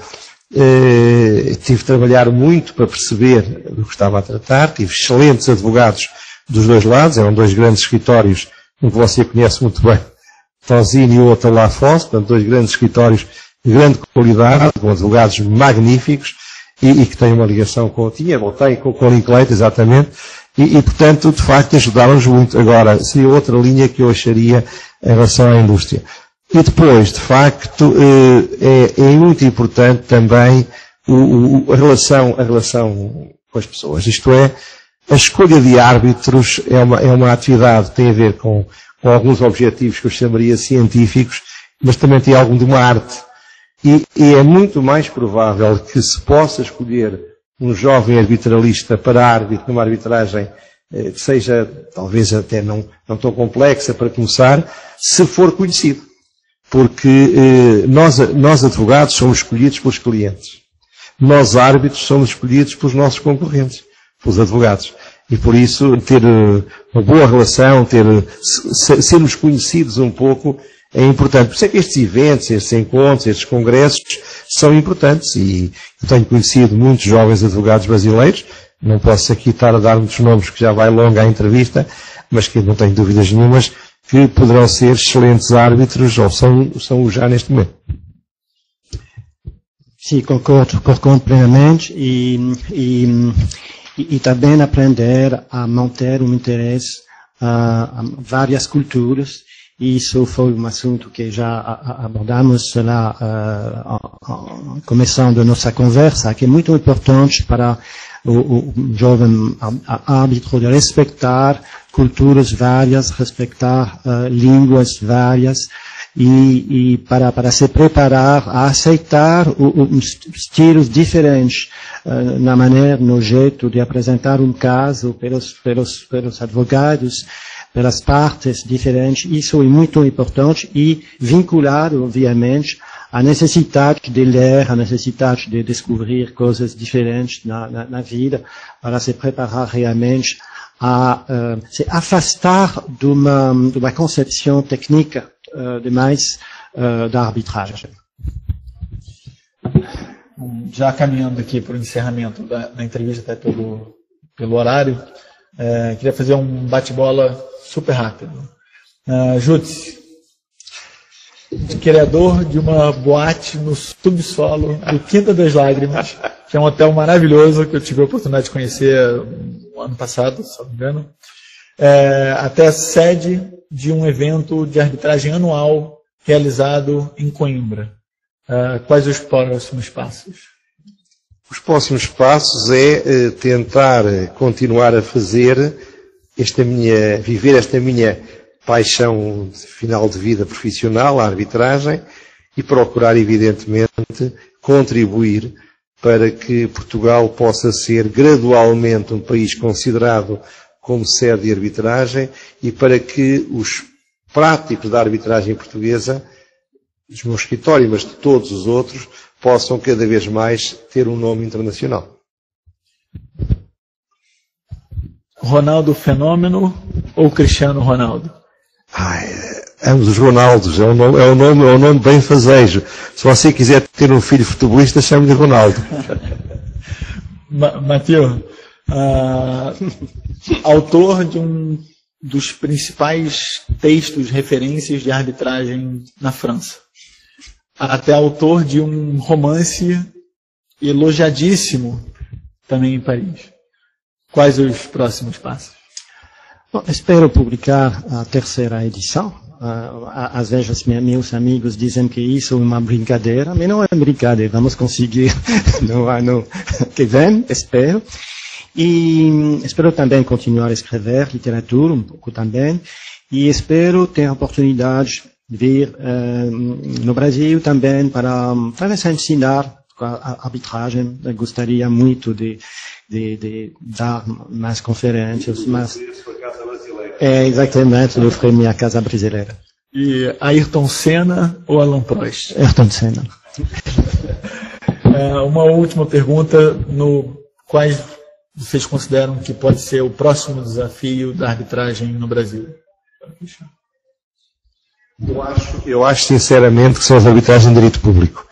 Tive de trabalhar muito para perceber do que estava a tratar, tive excelentes advogados dos dois lados, eram 2 grandes escritórios, um que você conhece muito bem, Tozini e o outro lá Foz, portanto 2 grandes escritórios de grande qualidade, com advogados magníficos, e que têm uma ligação com o Linklater, exatamente, e portanto, de facto, ajudaram-nos muito. Agora, seria outra linha que eu acharia em relação à indústria. E depois, de facto, é muito importante também a relação com as pessoas. Isto é, a escolha de árbitros é uma atividade que tem a ver com alguns objetivos que eu chamaria científicos, mas também tem algo de uma arte. E é muito mais provável que se possa escolher um jovem arbitralista para árbitro numa arbitragem que seja, talvez até não tão complexa para começar, se for conhecido. Porque nós advogados somos escolhidos pelos clientes. Nós árbitros somos escolhidos pelos nossos concorrentes, pelos advogados. E por isso ter uma boa relação, sermos conhecidos um pouco é importante. Por isso é que estes eventos, estes encontros, estes congressos são importantes. E eu tenho conhecido muitos jovens advogados brasileiros, não posso aqui estar a dar muitos nomes que já vai longa a entrevista, mas que não tenho dúvidas nenhumas que poderão ser excelentes árbitros, ou são já neste momento. Sim, concordo plenamente e também aprender a manter um interesse a várias culturas. Isso foi um assunto que já abordamos lá começando a nossa conversa, que é muito importante para o jovem árbitro de respeitar culturas várias, respeitar línguas várias e para se preparar a aceitar estilos diferentes na maneira, no jeito de apresentar um caso pelos advogados, pelas partes diferentes. Isso é muito importante e vinculado, obviamente, a necessidade de ler, a necessidade de descobrir coisas diferentes na vida, para se preparar realmente a se afastar de uma concepção técnica demais da arbitragem. Já caminhando aqui para o encerramento da entrevista, até pelo horário, queria fazer um bate-bola super rápido. Júdice, criador de uma boate no subsolo do Quinta das Lágrimas, que é um hotel maravilhoso que eu tive a oportunidade de conhecer no ano passado, se não me engano, até a sede de um evento de arbitragem anual realizado em Coimbra. Quais os próximos passos? Os próximos passos é tentar continuar a fazer viver esta minha paixão de final de vida profissional, a arbitragem, e procurar, evidentemente, contribuir para que Portugal possa ser gradualmente um país considerado como sede de arbitragem e para que os práticos da arbitragem portuguesa, do meu escritório, mas de todos os outros, possam cada vez mais ter um nome internacional. Ronaldo Fenômeno ou Cristiano Ronaldo? Ambos os Ronaldos, é um nome bem fazejo. Se você quiser ter um filho futebolista, chame-lhe Ronaldo. Matheus, autor de dos principais textos, referências de arbitragem na França. Até autor de um romance elogiadíssimo também em Paris. Quais os próximos passos? Bom, espero publicar a terceira edição. Às vezes meus amigos dizem que isso é uma brincadeira, mas não é brincadeira, vamos conseguir no ano que vem, espero. E espero também continuar a escrever literatura, um pouco também, e espero ter a oportunidade de vir no Brasil também para talvez ensinar a arbitragem. Eu gostaria muito de dar mais conferências, mas exatamente, eu farei minha casa brasileira. E Ayrton Senna ou Alan Prost? Ayrton Senna. Uma última pergunta, quais vocês consideram que pode ser o próximo desafio da arbitragem no Brasil? Eu acho sinceramente que são as arbitragens de direito público.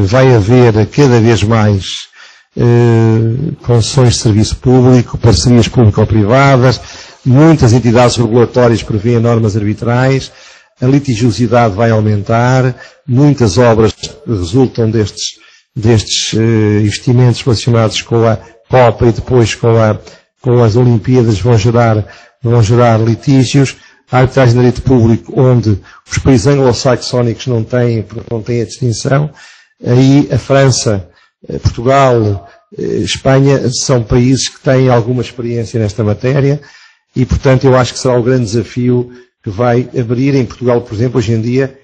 Vai haver cada vez mais concessões de serviço público, parcerias público-privadas, muitas entidades regulatórias prevêem normas arbitrais, a litigiosidade vai aumentar, muitas obras resultam destes investimentos relacionados com a Copa e depois com as Olimpíadas vão gerar litígios. A arbitragem de direito público, onde os países anglo-saxónicos não têm a distinção, aí a França, Portugal, Espanha são países que têm alguma experiência nesta matéria e, portanto, eu acho que será o grande desafio que vai abrir em Portugal, por exemplo, hoje em dia,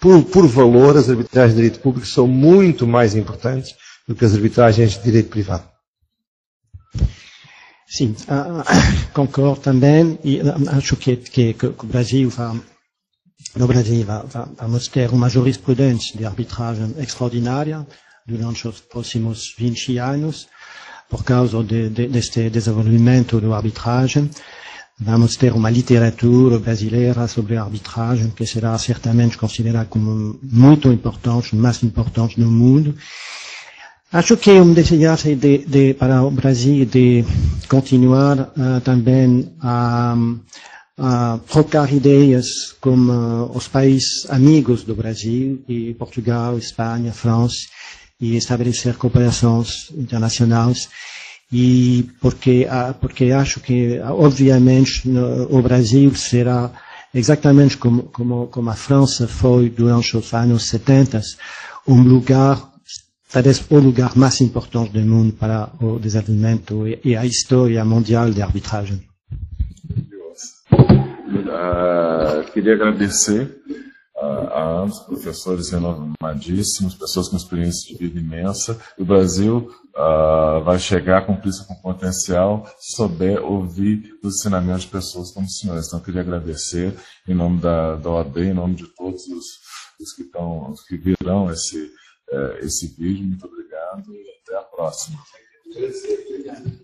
por valor, as arbitragens de direito público são muito mais importantes do que as arbitragens de direito privado. Sim, concordo também e acho que o Brasil vamos ter uma jurisprudência de arbitragem extraordinária durante os próximos 20 anos por causa deste desenvolvimento da arbitragem. Vamos ter uma literatura brasileira sobre a arbitragem que será certamente considerada como muito importante, mais importante no mundo. Acho que é um desafio para o Brasil de continuar também a trocar ideias com os países amigos do Brasil, e Portugal, Espanha, França, e estabelecer cooperações internacionais. E porque acho que, obviamente, o Brasil será exatamente como a França foi durante os anos 70, um lugar, talvez o lugar mais importante do mundo para o desenvolvimento e a história mundial de arbitragem. Queria agradecer a ambos, professores renomadíssimos, pessoas com experiência de vida imensa. O Brasil vai chegar a cumprir isso com potencial se souber ouvir os ensinamentos de pessoas como os senhores. Então, eu queria agradecer em nome da OAB, em nome de todos os que virão esse vídeo. Muito obrigado e até a próxima. Obrigado.